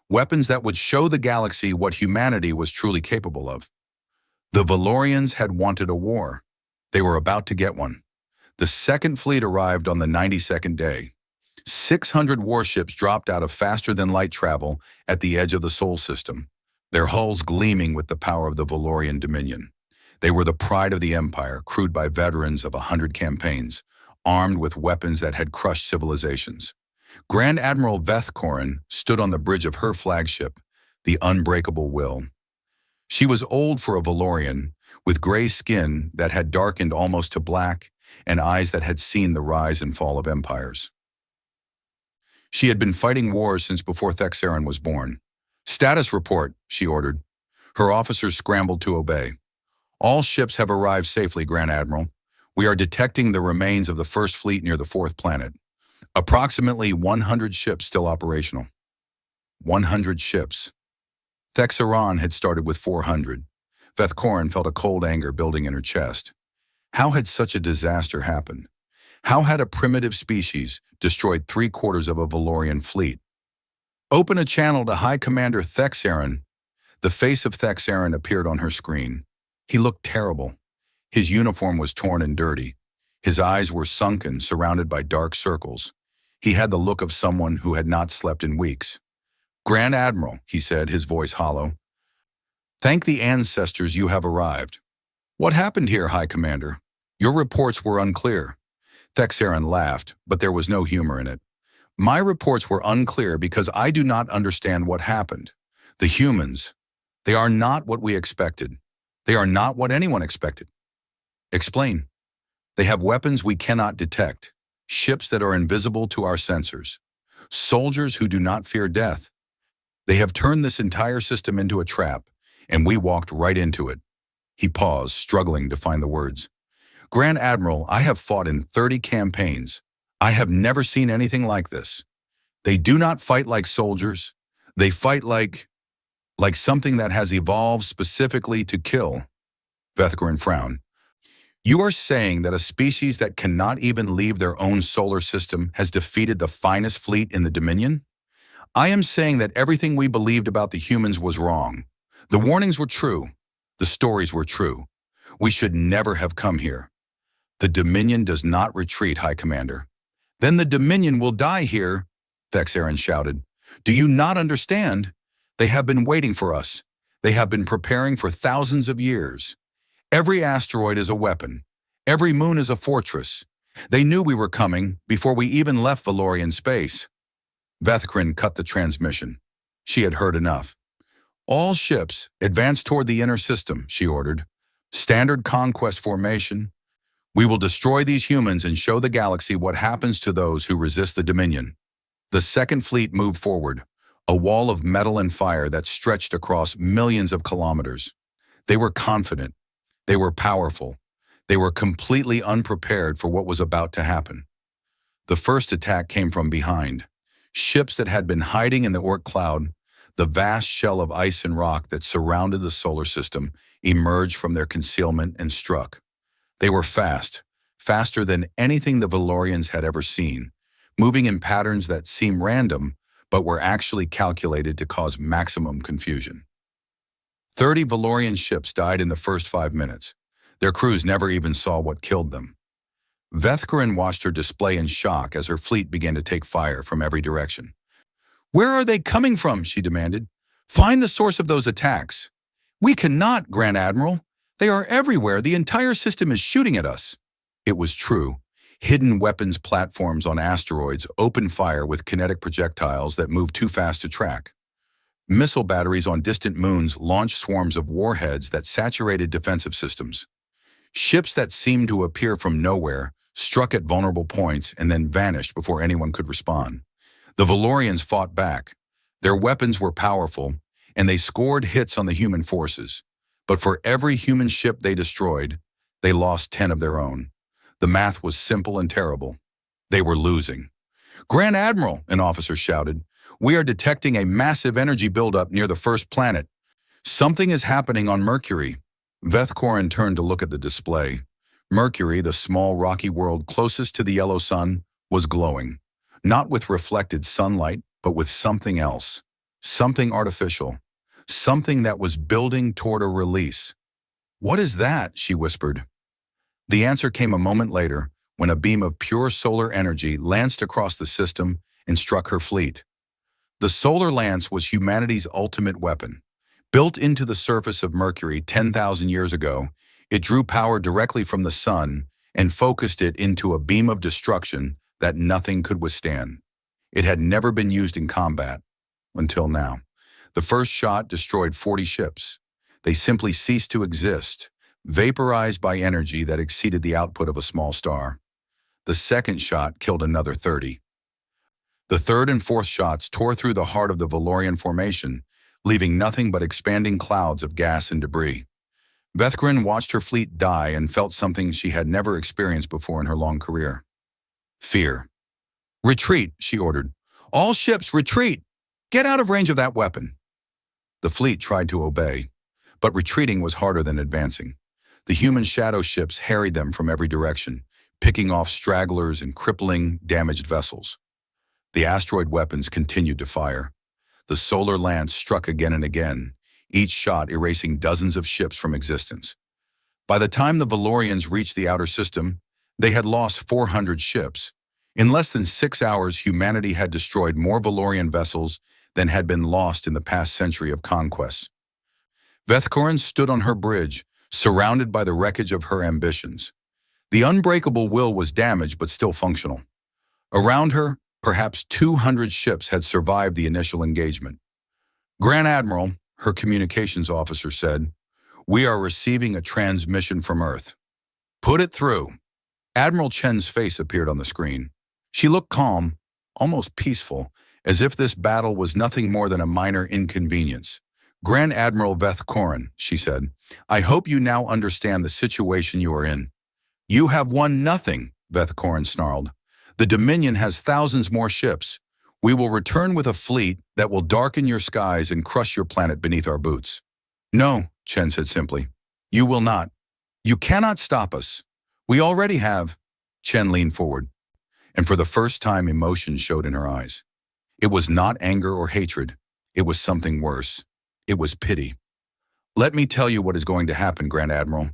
Weapons that would show the galaxy what humanity was truly capable of. The Valorians had wanted a war. They were about to get one. The second fleet arrived on the 92nd day. 600 warships dropped out of faster-than-light travel at the edge of the Sol system, their hulls gleaming with the power of the Valorian Dominion. They were the pride of the Empire, crewed by veterans of 100 campaigns, armed with weapons that had crushed civilizations. Grand Admiral Valoran stood on the bridge of her flagship, the Unbreakable Will. She was old for a Valorian, with gray skin that had darkened almost to black and eyes that had seen the rise and fall of empires. She had been fighting wars since before Thexaron was born. "Status report," she ordered. Her officers scrambled to obey. "All ships have arrived safely, Grand Admiral. We are detecting the remains of the first fleet near the fourth planet. Approximately 100 ships still operational." 100 ships. Thexaron had started with 400. Valoran felt a cold anger building in her chest. How had such a disaster happened? How had a primitive species destroyed 3/4 of a Valorian fleet? "Open a channel to High Commander Thexaron." The face of Thexaron appeared on her screen. He looked terrible. His uniform was torn and dirty. His eyes were sunken, surrounded by dark circles. He had the look of someone who had not slept in weeks. "Grand Admiral," he said, his voice hollow. "Thank the ancestors you have arrived." "What happened here, High Commander? Your reports were unclear." Thexaron laughed, but there was no humor in it. "My reports were unclear because I do not understand what happened. The humans, they are not what we expected. They are not what anyone expected." "Explain." "They have weapons we cannot detect, ships that are invisible to our sensors, soldiers who do not fear death. They have turned this entire system into a trap, and we walked right into it." He paused, struggling to find the words. "Grand Admiral, I have fought in 30 campaigns. I have never seen anything like this. They do not fight like soldiers. They fight like something that has evolved specifically to kill." Valoran frowned. "You are saying that a species that cannot even leave their own solar system has defeated the finest fleet in the Dominion? I am saying that everything we believed about the humans was wrong. The warnings were true. The stories were true. We should never have come here. The Dominion does not retreat, High Commander." "Then the Dominion will die here," Thexaron shouted. "Do you not understand? They have been waiting for us. They have been preparing for thousands of years. Every asteroid is a weapon. Every moon is a fortress. They knew we were coming before we even left Valorian space." Vethkrin cut the transmission. She had heard enough. All ships, advance toward the inner system, she ordered. Standard conquest formation. We will destroy these humans and show the galaxy what happens to those who resist the Dominion. The Second Fleet moved forward, a wall of metal and fire that stretched across millions of kilometers. They were confident. They were powerful. They were completely unprepared for what was about to happen. The first attack came from behind. Ships that had been hiding in the Oort cloud, the vast shell of ice and rock that surrounded the solar system, emerged from their concealment and struck. They were fast, faster than anything the Valorians had ever seen, moving in patterns that seemed random, but were actually calculated to cause maximum confusion. 30 Valorian ships died in the first 5 minutes. Their crews never even saw what killed them. Vethkrin watched her display in shock as her fleet began to take fire from every direction. "Where are they coming from?" she demanded. "Find the source of those attacks." "We cannot, Grand Admiral. They are everywhere. The entire system is shooting at us." It was true. Hidden weapons platforms on asteroids opened fire with kinetic projectiles that moved too fast to track. Missile batteries on distant moons launched swarms of warheads that saturated defensive systems. Ships that seemed to appear from nowhere struck at vulnerable points and then vanished before anyone could respond. The Valorians fought back. Their weapons were powerful, and they scored hits on the human forces. But for every human ship they destroyed, they lost 10 of their own. The math was simple and terrible. They were losing. "Grand Admiral," an officer shouted, "we are detecting a massive energy buildup near the first planet. Something is happening on Mercury." Vethkrin turned to look at the display. Mercury, the small rocky world closest to the yellow sun, was glowing. Not with reflected sunlight, but with something else. Something artificial. Something that was building toward a release. "What is that?" she whispered. The answer came a moment later, when a beam of pure solar energy lanced across the system and struck her fleet. The solar lance was humanity's ultimate weapon. Built into the surface of Mercury 10,000 years ago, it drew power directly from the sun and focused it into a beam of destruction that nothing could withstand. It had never been used in combat, until now. The first shot destroyed 40 ships. They simply ceased to exist, vaporized by energy that exceeded the output of a small star. The second shot killed another 30. The third and fourth shots tore through the heart of the Valorian formation, leaving nothing but expanding clouds of gas and debris. Vethkrin watched her fleet die and felt something she had never experienced before in her long career. Fear. "Retreat," she ordered. "All ships, retreat! Get out of range of that weapon." The fleet tried to obey, but retreating was harder than advancing. The human shadow ships harried them from every direction, picking off stragglers and crippling damaged vessels. The asteroid weapons continued to fire. The solar lance struck again and again, each shot erasing dozens of ships from existence. By the time the Valorians reached the outer system, they had lost 400 ships. In less than 6 hours, humanity had destroyed more Valorian vessels than had been lost in the past century of conquests. Vethkrin stood on her bridge, surrounded by the wreckage of her ambitions. The unbreakable will was damaged but still functional. Around her, perhaps 200 ships had survived the initial engagement. "Grand Admiral," her communications officer said, "we are receiving a transmission from Earth." "Put it through." Admiral Chen's face appeared on the screen. She looked calm, almost peaceful, as if this battle was nothing more than a minor inconvenience. "Grand Admiral Vethkrin," she said, "I hope you now understand the situation you are in." "You have won nothing," Vethkrin snarled. "The Dominion has thousands more ships. We will return with a fleet that will darken your skies and crush your planet beneath our boots." "No," Chen said simply. "You will not. You cannot stop us. We already have." Chen leaned forward, and for the first time emotion showed in her eyes. It was not anger or hatred. It was something worse. It was pity. "Let me tell you what is going to happen, Grand Admiral.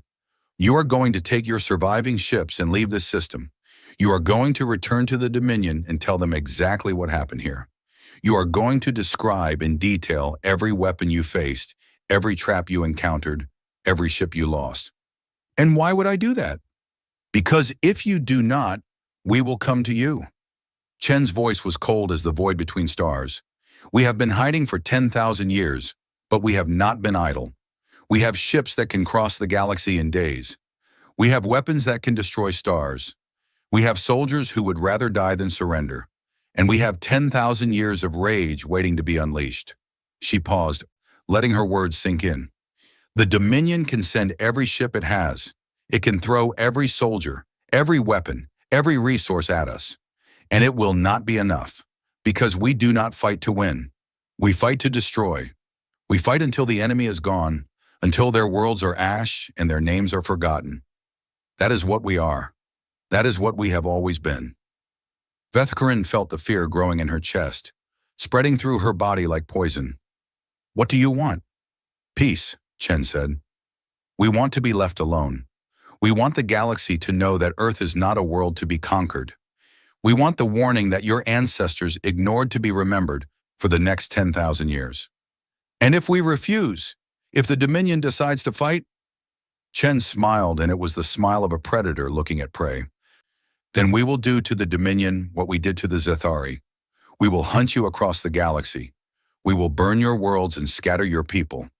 You are going to take your surviving ships and leave this system. You are going to return to the Dominion and tell them exactly what happened here. You are going to describe in detail every weapon you faced, every trap you encountered, every ship you lost." "And why would I do that?" "Because if you do not, we will come to you." Chen's voice was cold as the void between stars. "We have been hiding for 10,000 years, but we have not been idle. We have ships that can cross the galaxy in days. We have weapons that can destroy stars. We have soldiers who would rather die than surrender. And we have 10,000 years of rage waiting to be unleashed." She paused, letting her words sink in. "The Dominion can send every ship it has. It can throw every soldier, every weapon, every resource at us. And it will not be enough, because we do not fight to win. We fight to destroy. We fight until the enemy is gone, until their worlds are ash and their names are forgotten. That is what we are. That is what we have always been." Valoran felt the fear growing in her chest, spreading through her body like poison. "What do you want?" "Peace," Chen said. "We want to be left alone. We want the galaxy to know that Earth is not a world to be conquered. We want the warning that your ancestors ignored to be remembered for the next 10,000 years. And if we refuse, if the Dominion decides to fight?" Chen smiled, and it was the smile of a predator looking at prey. "Then we will do to the Dominion what we did to the Zethari. We will hunt you across the galaxy. We will burn your worlds and scatter your people.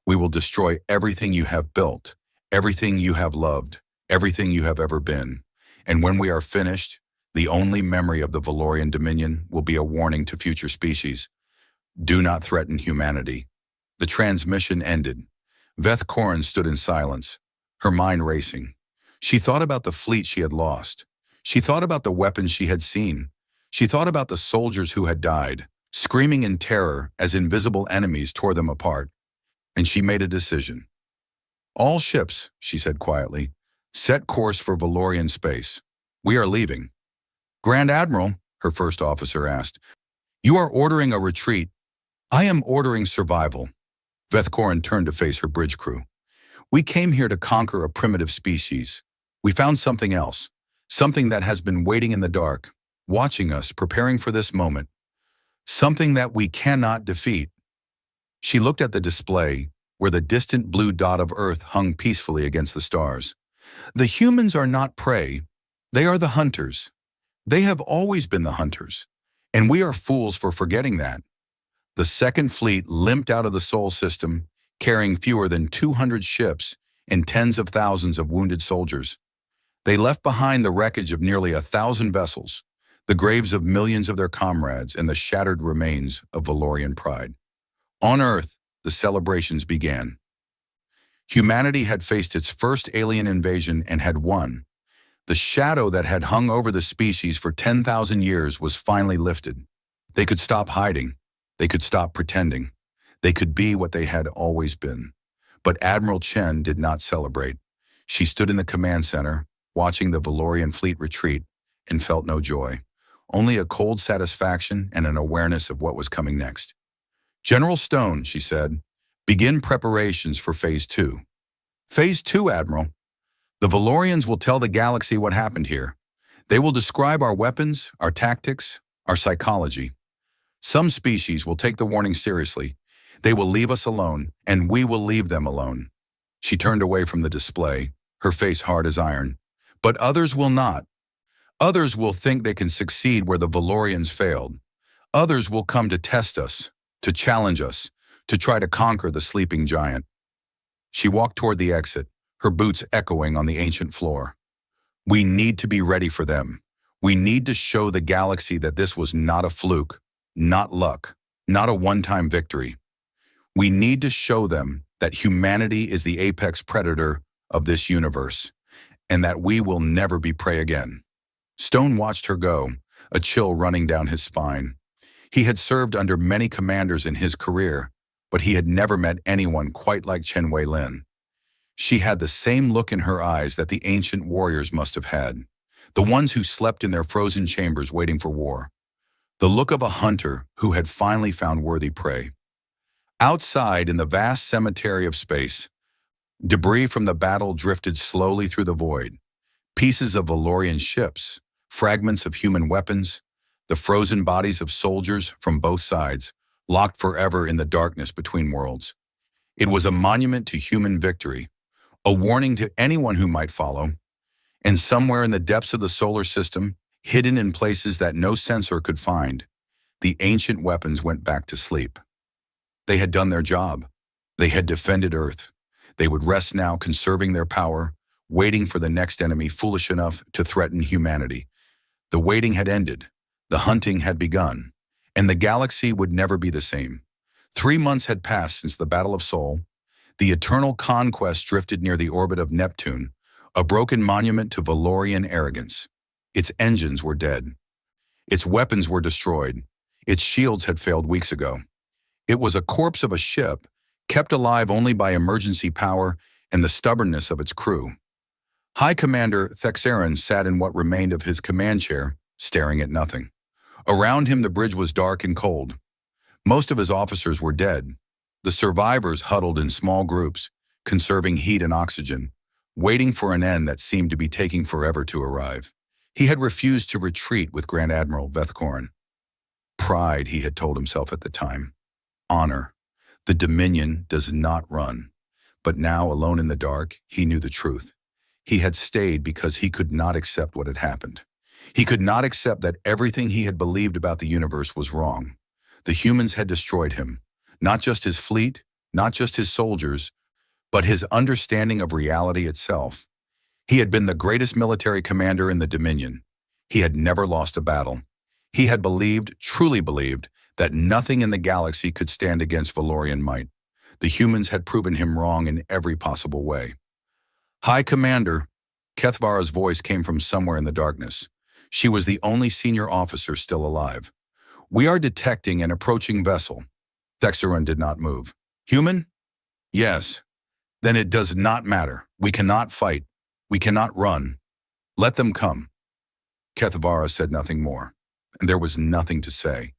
We will destroy everything you have built, everything you have loved, everything you have ever been. And when we are finished, the only memory of the Valorian Dominion will be a warning to future species. Do not threaten humanity." The transmission ended. Valoran stood in silence, her mind racing. She thought about the fleet she had lost. She thought about the weapons she had seen. She thought about the soldiers who had died, screaming in terror as invisible enemies tore them apart. And she made a decision. "All ships," she said quietly, "set course for Valorian space. We are leaving." "Grand Admiral," her first officer asked, "you are ordering a retreat. I am ordering survival." Valoran turned to face her bridge crew. "We came here to conquer a primitive species. We found something else, something that has been waiting in the dark, watching us, preparing for this moment. Something that we cannot defeat." She looked at the display, where the distant blue dot of Earth hung peacefully against the stars. "The humans are not prey. They are the hunters. They have always been the hunters, and we are fools for forgetting that." The Second Fleet limped out of the Sol system, carrying fewer than 200 ships and tens of thousands of wounded soldiers. They left behind the wreckage of nearly 1,000 vessels, the graves of millions of their comrades, and the shattered remains of Valorian pride. On Earth, the celebrations began. Humanity had faced its first alien invasion and had won. The shadow that had hung over the species for 10,000 years was finally lifted. They could stop hiding. They could stop pretending. They could be what they had always been. But Admiral Chen did not celebrate. She stood in the command center, watching the Valorian fleet retreat, and felt no joy, only a cold satisfaction and an awareness of what was coming next. "General Stone," she said, "begin preparations for Phase 2. "Phase 2, Admiral. The Valorians will tell the galaxy what happened here. They will describe our weapons, our tactics, our psychology. Some species will take the warning seriously. They will leave us alone, and we will leave them alone." She turned away from the display, her face hard as iron. "But others will not. Others will think they can succeed where the Valorians failed. Others will come to test us, to challenge us, to try to conquer the sleeping giant." She walked toward the exit, her boots echoing on the ancient floor. "We need to be ready for them. We need to show the galaxy that this was not a fluke, not luck, not a one-time victory. We need to show them that humanity is the apex predator of this universe, and that we will never be prey again." Stone watched her go, a chill running down his spine. He had served under many commanders in his career, but he had never met anyone quite like Chen Weilin. She had the same look in her eyes that the ancient warriors must have had, the ones who slept in their frozen chambers waiting for war. The look of a hunter who had finally found worthy prey. Outside, in the vast cemetery of space, debris from the battle drifted slowly through the void. Pieces of Valorian ships, fragments of human weapons, the frozen bodies of soldiers from both sides, locked forever in the darkness between worlds. It was a monument to human victory, a warning to anyone who might follow. And somewhere in the depths of the solar system, hidden in places that no sensor could find. The ancient weapons went back to sleep. They had done their job. They had defended Earth. They would rest now, conserving their power, waiting for the next enemy foolish enough to threaten humanity. The waiting had ended. The hunting had begun. And the galaxy would never be the same. 3 months had passed since the Battle of Sol. The eternal conquest drifted near the orbit of Neptune, a broken monument to Valorian arrogance. Its engines were dead. Its weapons were destroyed. Its shields had failed weeks ago. It was a corpse of a ship, kept alive only by emergency power and the stubbornness of its crew. High Commander Thexaron sat in what remained of his command chair, staring at nothing. Around him the bridge was dark and cold. Most of his officers were dead. The survivors huddled in small groups, conserving heat and oxygen, waiting for an end that seemed to be taking forever to arrive. He had refused to retreat with Grand Admiral Vethkorin. Pride, he had told himself at the time. Honor. The Dominion does not run. But now, alone in the dark, he knew the truth. He had stayed because he could not accept what had happened. He could not accept that everything he had believed about the universe was wrong. The humans had destroyed him. Not just his fleet, not just his soldiers, but his understanding of reality itself. He had been the greatest military commander in the Dominion. He had never lost a battle. He had believed, truly believed, that nothing in the galaxy could stand against Valorian might. The humans had proven him wrong in every possible way. High Commander, Kethvara's voice came from somewhere in the darkness. She was the only senior officer still alive. We are detecting an approaching vessel. Thexaron did not move. Human? Yes. Then it does not matter. We cannot fight. We cannot run. Let them come. Kethvara said nothing more, and there was nothing to say.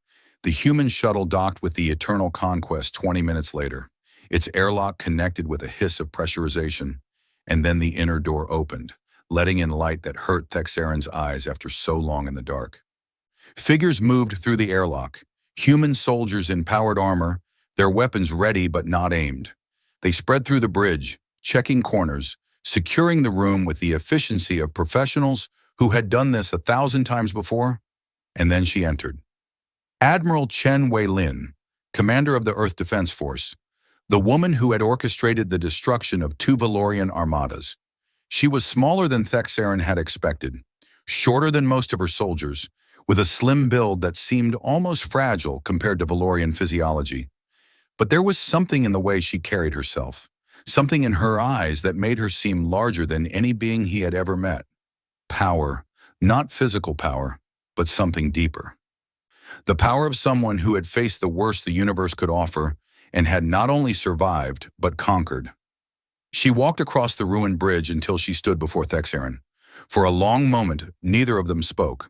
The human shuttle docked with the Eternal Conquest 20 minutes later. Its airlock connected with a hiss of pressurization, and then the inner door opened, letting in light that hurt Thexaron's eyes after so long in the dark. Figures moved through the airlock, human soldiers in powered armor, their weapons ready but not aimed. They spread through the bridge, checking corners, securing the room with the efficiency of professionals who had done this 1,000 times before. And then she entered. Admiral Chen Wei-Lin, commander of the Earth Defense Force, the woman who had orchestrated the destruction of 2 Valorian armadas. She was smaller than Thexaron had expected, shorter than most of her soldiers, with a slim build that seemed almost fragile compared to Valorian physiology. But there was something in the way she carried herself, something in her eyes that made her seem larger than any being he had ever met. Power, not physical power, but something deeper. The power of someone who had faced the worst the universe could offer and had not only survived, but conquered. She walked across the ruined bridge until she stood before Thexaron. For a long moment, neither of them spoke.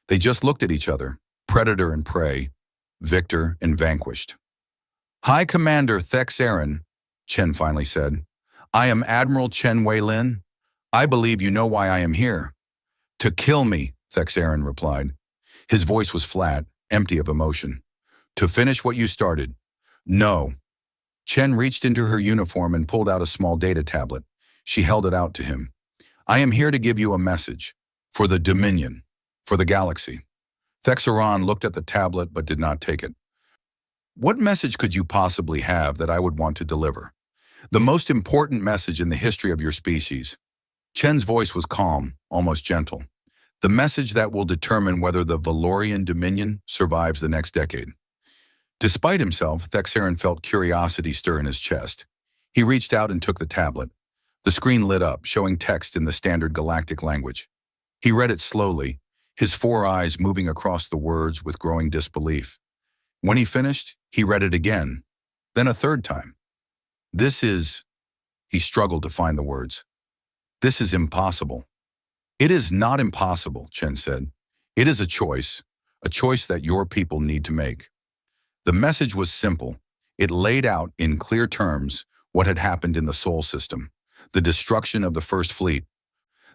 They just looked at each other, predator and prey, victor and vanquished. High Commander Thexaron, Chen finally said, I am Admiral Chen Wei-Lin. I believe you know why I am here. To kill me, Thexaron replied. His voice was flat, empty of emotion. To finish what you started. No. Chen reached into her uniform and pulled out a small data tablet. She held it out to him. I am here to give you a message. For the Dominion. For the galaxy. Thexaron looked at the tablet but did not take it. What message could you possibly have that I would want to deliver? The most important message in the history of your species. Chen's voice was calm, almost gentle. The message that will determine whether the Valorian Dominion survives the next decade. Despite himself, Thexaron felt curiosity stir in his chest. He reached out and took the tablet. The screen lit up, showing text in the standard Galactic language. He read it slowly, his 4 eyes moving across the words with growing disbelief. When he finished, he read it again, then a third time. This is... He struggled to find the words. This is impossible. It is not impossible, Chen said. It is a choice that your people need to make. The message was simple. It laid out in clear terms what had happened in the Sol system, the destruction of the First Fleet,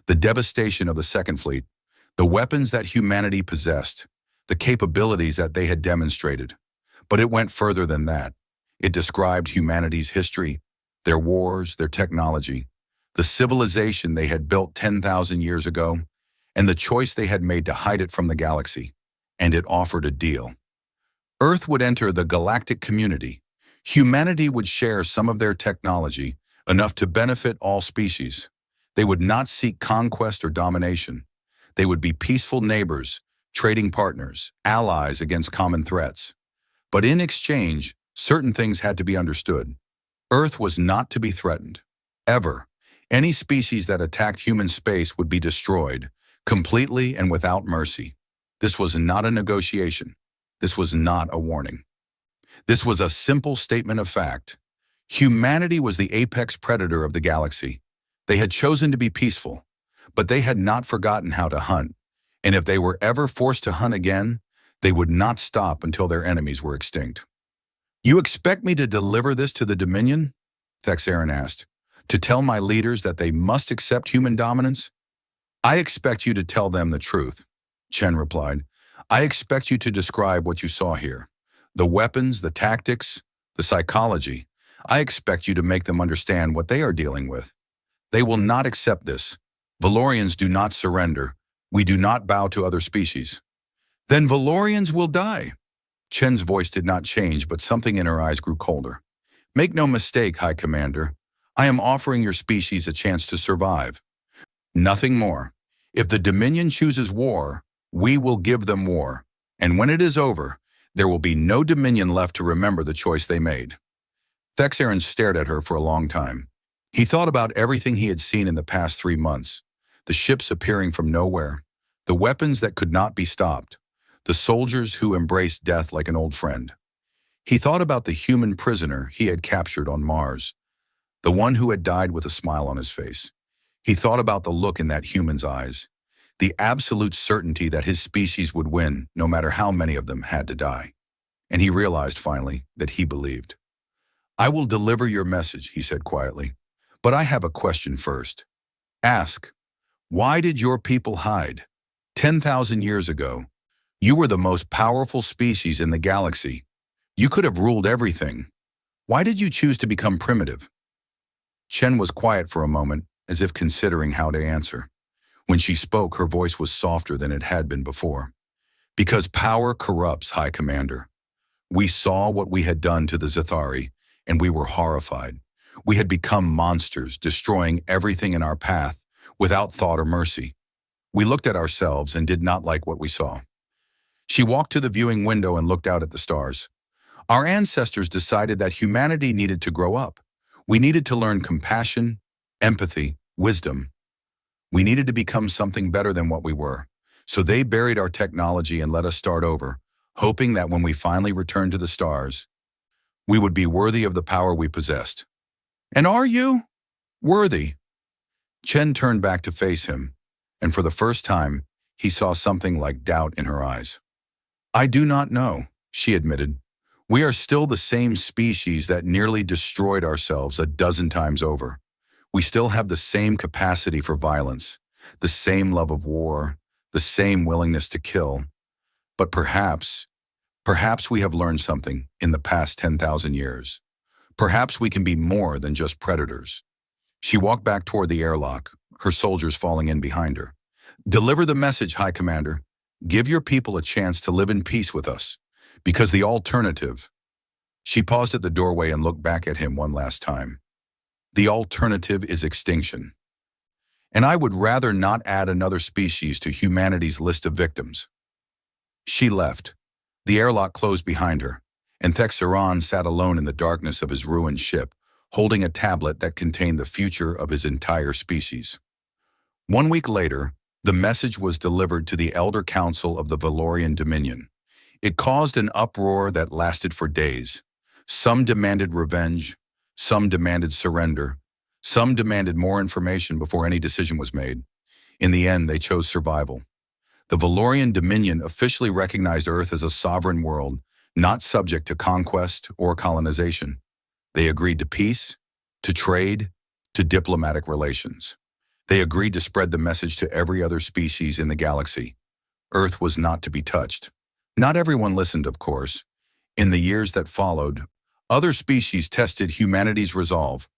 the devastation of the Second Fleet, the weapons that humanity possessed, the capabilities that they had demonstrated. But it went further than that. It described humanity's history, their wars, their technology, the civilization they had built 10,000 years ago, and the choice they had made to hide it from the galaxy, and it offered a deal. Earth would enter the galactic community. Humanity would share some of their technology, enough to benefit all species. They would not seek conquest or domination. They would be peaceful neighbors, trading partners, allies against common threats. But in exchange, certain things had to be understood. Earth was not to be threatened. Ever. Any species that attacked human space would be destroyed, completely and without mercy. This was not a negotiation. This was not a warning. This was a simple statement of fact. Humanity was the apex predator of the galaxy. They had chosen to be peaceful, but they had not forgotten how to hunt. And if they were ever forced to hunt again, they would not stop until their enemies were extinct. "You expect me to deliver this to the Dominion?" Thexaron asked. "To tell my leaders that they must accept human dominance?" "I expect you to tell them the truth," Chen replied. "I expect you to describe what you saw here. The weapons, the tactics, the psychology. I expect you to make them understand what they are dealing with. They will not accept this. Valorians do not surrender. We do not bow to other species." "Then Valorians will die." Chen's voice did not change, but something in her eyes grew colder. "Make no mistake, High Commander. I am offering your species a chance to survive. Nothing more. If the Dominion chooses war, we will give them war. And when it is over, there will be no Dominion left to remember the choice they made." Thexaron stared at her for a long time. He thought about everything he had seen in the past 3 months. The ships appearing from nowhere. The weapons that could not be stopped. The soldiers who embraced death like an old friend. He thought about the human prisoner he had captured on Mars. The one who had died with a smile on his face. He thought about the look in that human's eyes. The absolute certainty that his species would win, no matter how many of them had to die. And he realized finally that he believed. "I will deliver your message," he said quietly. "But I have a question first. Ask, why did your people hide? 10,000 years ago, you were the most powerful species in the galaxy. You could have ruled everything. Why did you choose to become primitive?" Chen was quiet for a moment, as if considering how to answer. When she spoke, her voice was softer than it had been before. "Because power corrupts, High Commander. We saw what we had done to the Zethari, and we were horrified. We had become monsters, destroying everything in our path, without thought or mercy. We looked at ourselves and did not like what we saw." She walked to the viewing window and looked out at the stars. "Our ancestors decided that humanity needed to grow up. We needed to learn compassion, empathy, wisdom. We needed to become something better than what we were. So they buried our technology and let us start over, hoping that when we finally returned to the stars, we would be worthy of the power we possessed." "And are you worthy?" Chen turned back to face him, and for the first time, he saw something like doubt in her eyes. "I do not know," she admitted. "We are still the same species that nearly destroyed ourselves a dozen times over. We still have the same capacity for violence, the same love of war, the same willingness to kill. But perhaps we have learned something in the past 10,000 years. Perhaps we can be more than just predators." She walked back toward the airlock, her soldiers falling in behind her. "Deliver the message, High Commander. Give your people a chance to live in peace with us. Because the alternative..." She paused at the doorway and looked back at him one last time. "The alternative is extinction. And I would rather not add another species to humanity's list of victims." She left. The airlock closed behind her, and Thexaron sat alone in the darkness of his ruined ship, holding a tablet that contained the future of his entire species. 1 week later, the message was delivered to the Elder Council of the Valorian Dominion. It caused an uproar that lasted for days. Some demanded revenge, some demanded surrender, some demanded more information before any decision was made. In the end, they chose survival. The Valorian Dominion officially recognized Earth as a sovereign world, not subject to conquest or colonization. They agreed to peace, to trade, to diplomatic relations. They agreed to spread the message to every other species in the galaxy. Earth was not to be touched. Not everyone listened, of course. In the years that followed, other species tested humanity's resolve.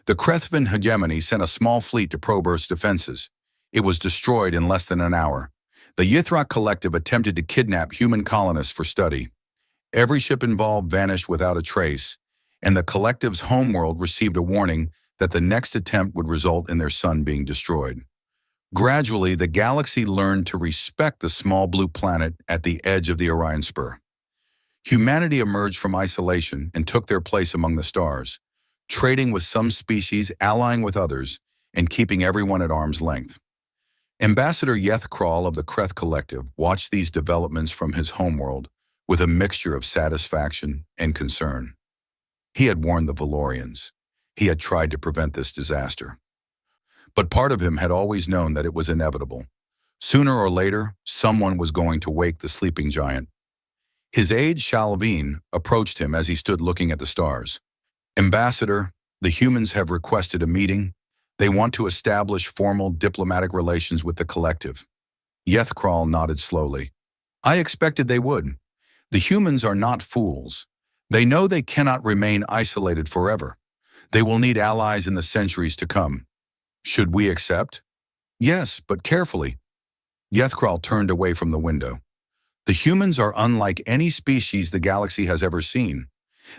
The Krethvin hegemony sent a small fleet to probe Earth's defenses. It was destroyed in less than an hour. The Yithrak Collective attempted to kidnap human colonists for study. Every ship involved vanished without a trace, and the Collective's homeworld received a warning that the next attempt would result in their sun being destroyed. Gradually, the galaxy learned to respect the small blue planet at the edge of the Orion Spur. Humanity emerged from isolation and took their place among the stars, trading with some species, allying with others, and keeping everyone at arm's length. Ambassador Yethkral of the Kreth Collective watched these developments from his homeworld with a mixture of satisfaction and concern. He had warned the Valorians. He had tried to prevent this disaster. But part of him had always known that it was inevitable. Sooner or later, someone was going to wake the sleeping giant. His aide Shalveen approached him as he stood looking at the stars. Ambassador, the humans have requested a meeting. They want to establish formal diplomatic relations with the Collective. Yethkral nodded slowly. I expected they would. The humans are not fools. They know they cannot remain isolated forever. They will need allies in the centuries to come. Should we accept? Yes, but carefully. Yethkral turned away from the window. The humans are unlike any species the galaxy has ever seen.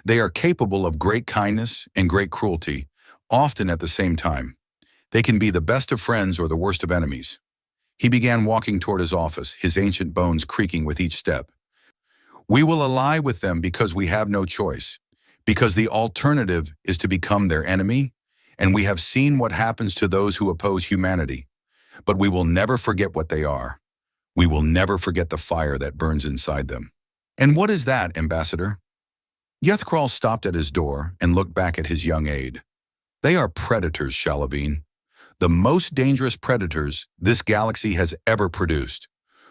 They are capable of great kindness and great cruelty, often at the same time. They can be the best of friends or the worst of enemies. He began walking toward his office, his ancient bones creaking with each step. We will ally with them because we have no choice, because the alternative is to become their enemy, and we have seen what happens to those who oppose humanity. But we will never forget what they are. We will never forget the fire that burns inside them. And what is that, Ambassador? Yethkral stopped at his door and looked back at his young aide. They are predators, Shalaveen. The most dangerous predators this galaxy has ever produced.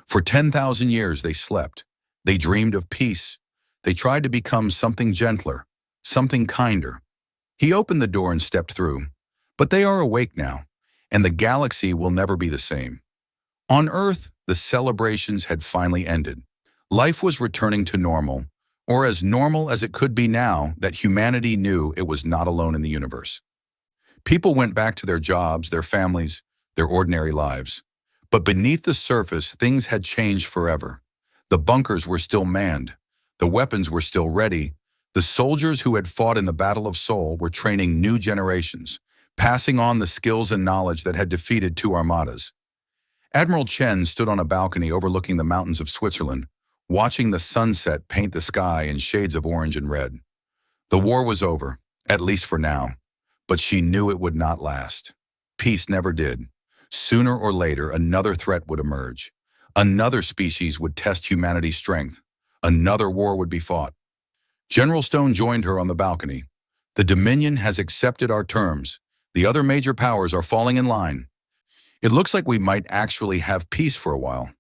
For 10,000 years they slept. They dreamed of peace. They tried to become something gentler, something kinder. He opened the door and stepped through. But they are awake now, and the galaxy will never be the same. On Earth, the celebrations had finally ended. Life was returning to normal, or as normal as it could be now that humanity knew it was not alone in the universe. People went back to their jobs, their families, their ordinary lives. But beneath the surface, things had changed forever. The bunkers were still manned. The weapons were still ready. The soldiers who had fought in the Battle of Sol were training new generations, passing on the skills and knowledge that had defeated two armadas. Admiral Chen stood on a balcony overlooking the mountains of Switzerland, watching the sunset paint the sky in shades of orange and red. The war was over, at least for now, but she knew it would not last. Peace never did. Sooner or later, another threat would emerge. Another species would test humanity's strength. Another war would be fought. General Stone joined her on the balcony. The Dominion has accepted our terms. The other major powers are falling in line. It looks like we might actually have peace for a while.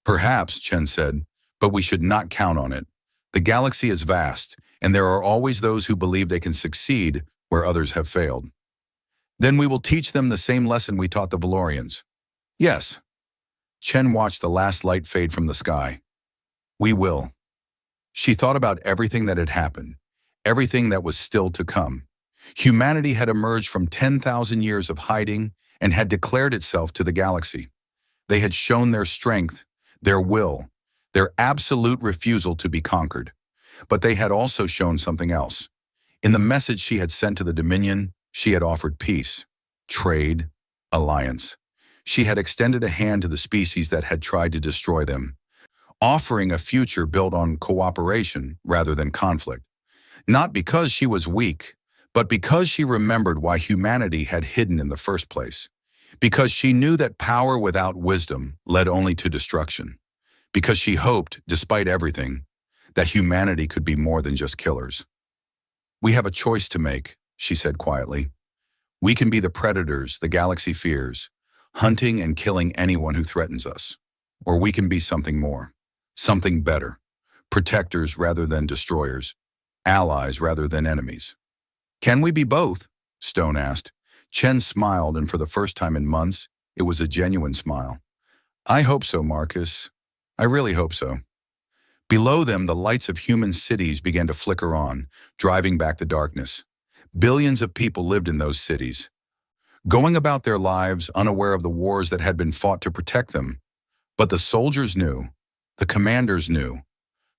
Perhaps, Chen said, but we should not count on it. The galaxy is vast, and there are always those who believe they can succeed where others have failed. Then we will teach them the same lesson we taught the Valorians. Yes. Chen watched the last light fade from the sky. We will. She thought about everything that had happened, everything that was still to come. Humanity had emerged from 10,000 years of hiding and had declared itself to the galaxy. They had shown their strength, their will, their absolute refusal to be conquered. But they had also shown something else. In the message she had sent to the Dominion, she had offered peace, trade, alliance. She had extended a hand to the species that had tried to destroy them, offering a future built on cooperation rather than conflict. Not because she was weak, but because she remembered why humanity had hidden in the first place. Because she knew that power without wisdom led only to destruction. Because she hoped, despite everything, that humanity could be more than just killers. We have a choice to make, she said quietly. We can be the predators the galaxy fears, hunting and killing anyone who threatens us. Or we can be something more, something better, protectors rather than destroyers, allies rather than enemies. Can we be both? Stone asked. Chen smiled, and for the first time in months, it was a genuine smile. I hope so, Marcus. I really hope so. Below them, the lights of human cities began to flicker on, driving back the darkness. Billions of people lived in those cities. going about their lives unaware of the wars that had been fought to protect them. But the soldiers knew, the commanders knew,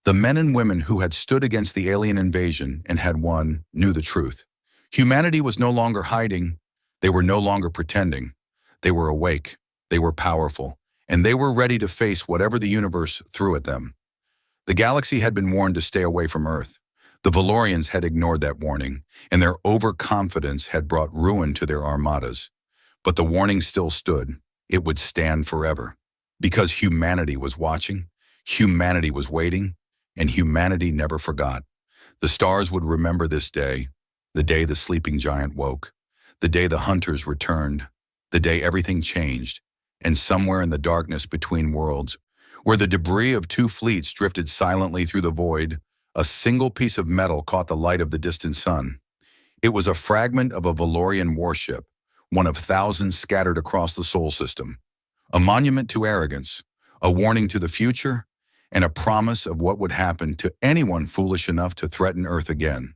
the men and women who had stood against the alien invasion and had won knew the truth. Humanity was no longer hiding. They were no longer pretending. They were awake. They were powerful. And they were ready to face whatever the universe threw at them. The galaxy had been warned to stay away from Earth. The Valorians had ignored that warning, and their overconfidence had brought ruin to their armadas. But the warning still stood. It would stand forever. Because humanity was watching, humanity was waiting, and humanity never forgot. The stars would remember this day, the day the sleeping giant woke, the day the hunters returned, the day everything changed, and somewhere in the darkness between worlds, where the debris of two fleets drifted silently through the void, a single piece of metal caught the light of the distant sun. It was a fragment of a Valorian warship, one of thousands scattered across the Sol system. A monument to arrogance, a warning to the future, and a promise of what would happen to anyone foolish enough to threaten Earth again.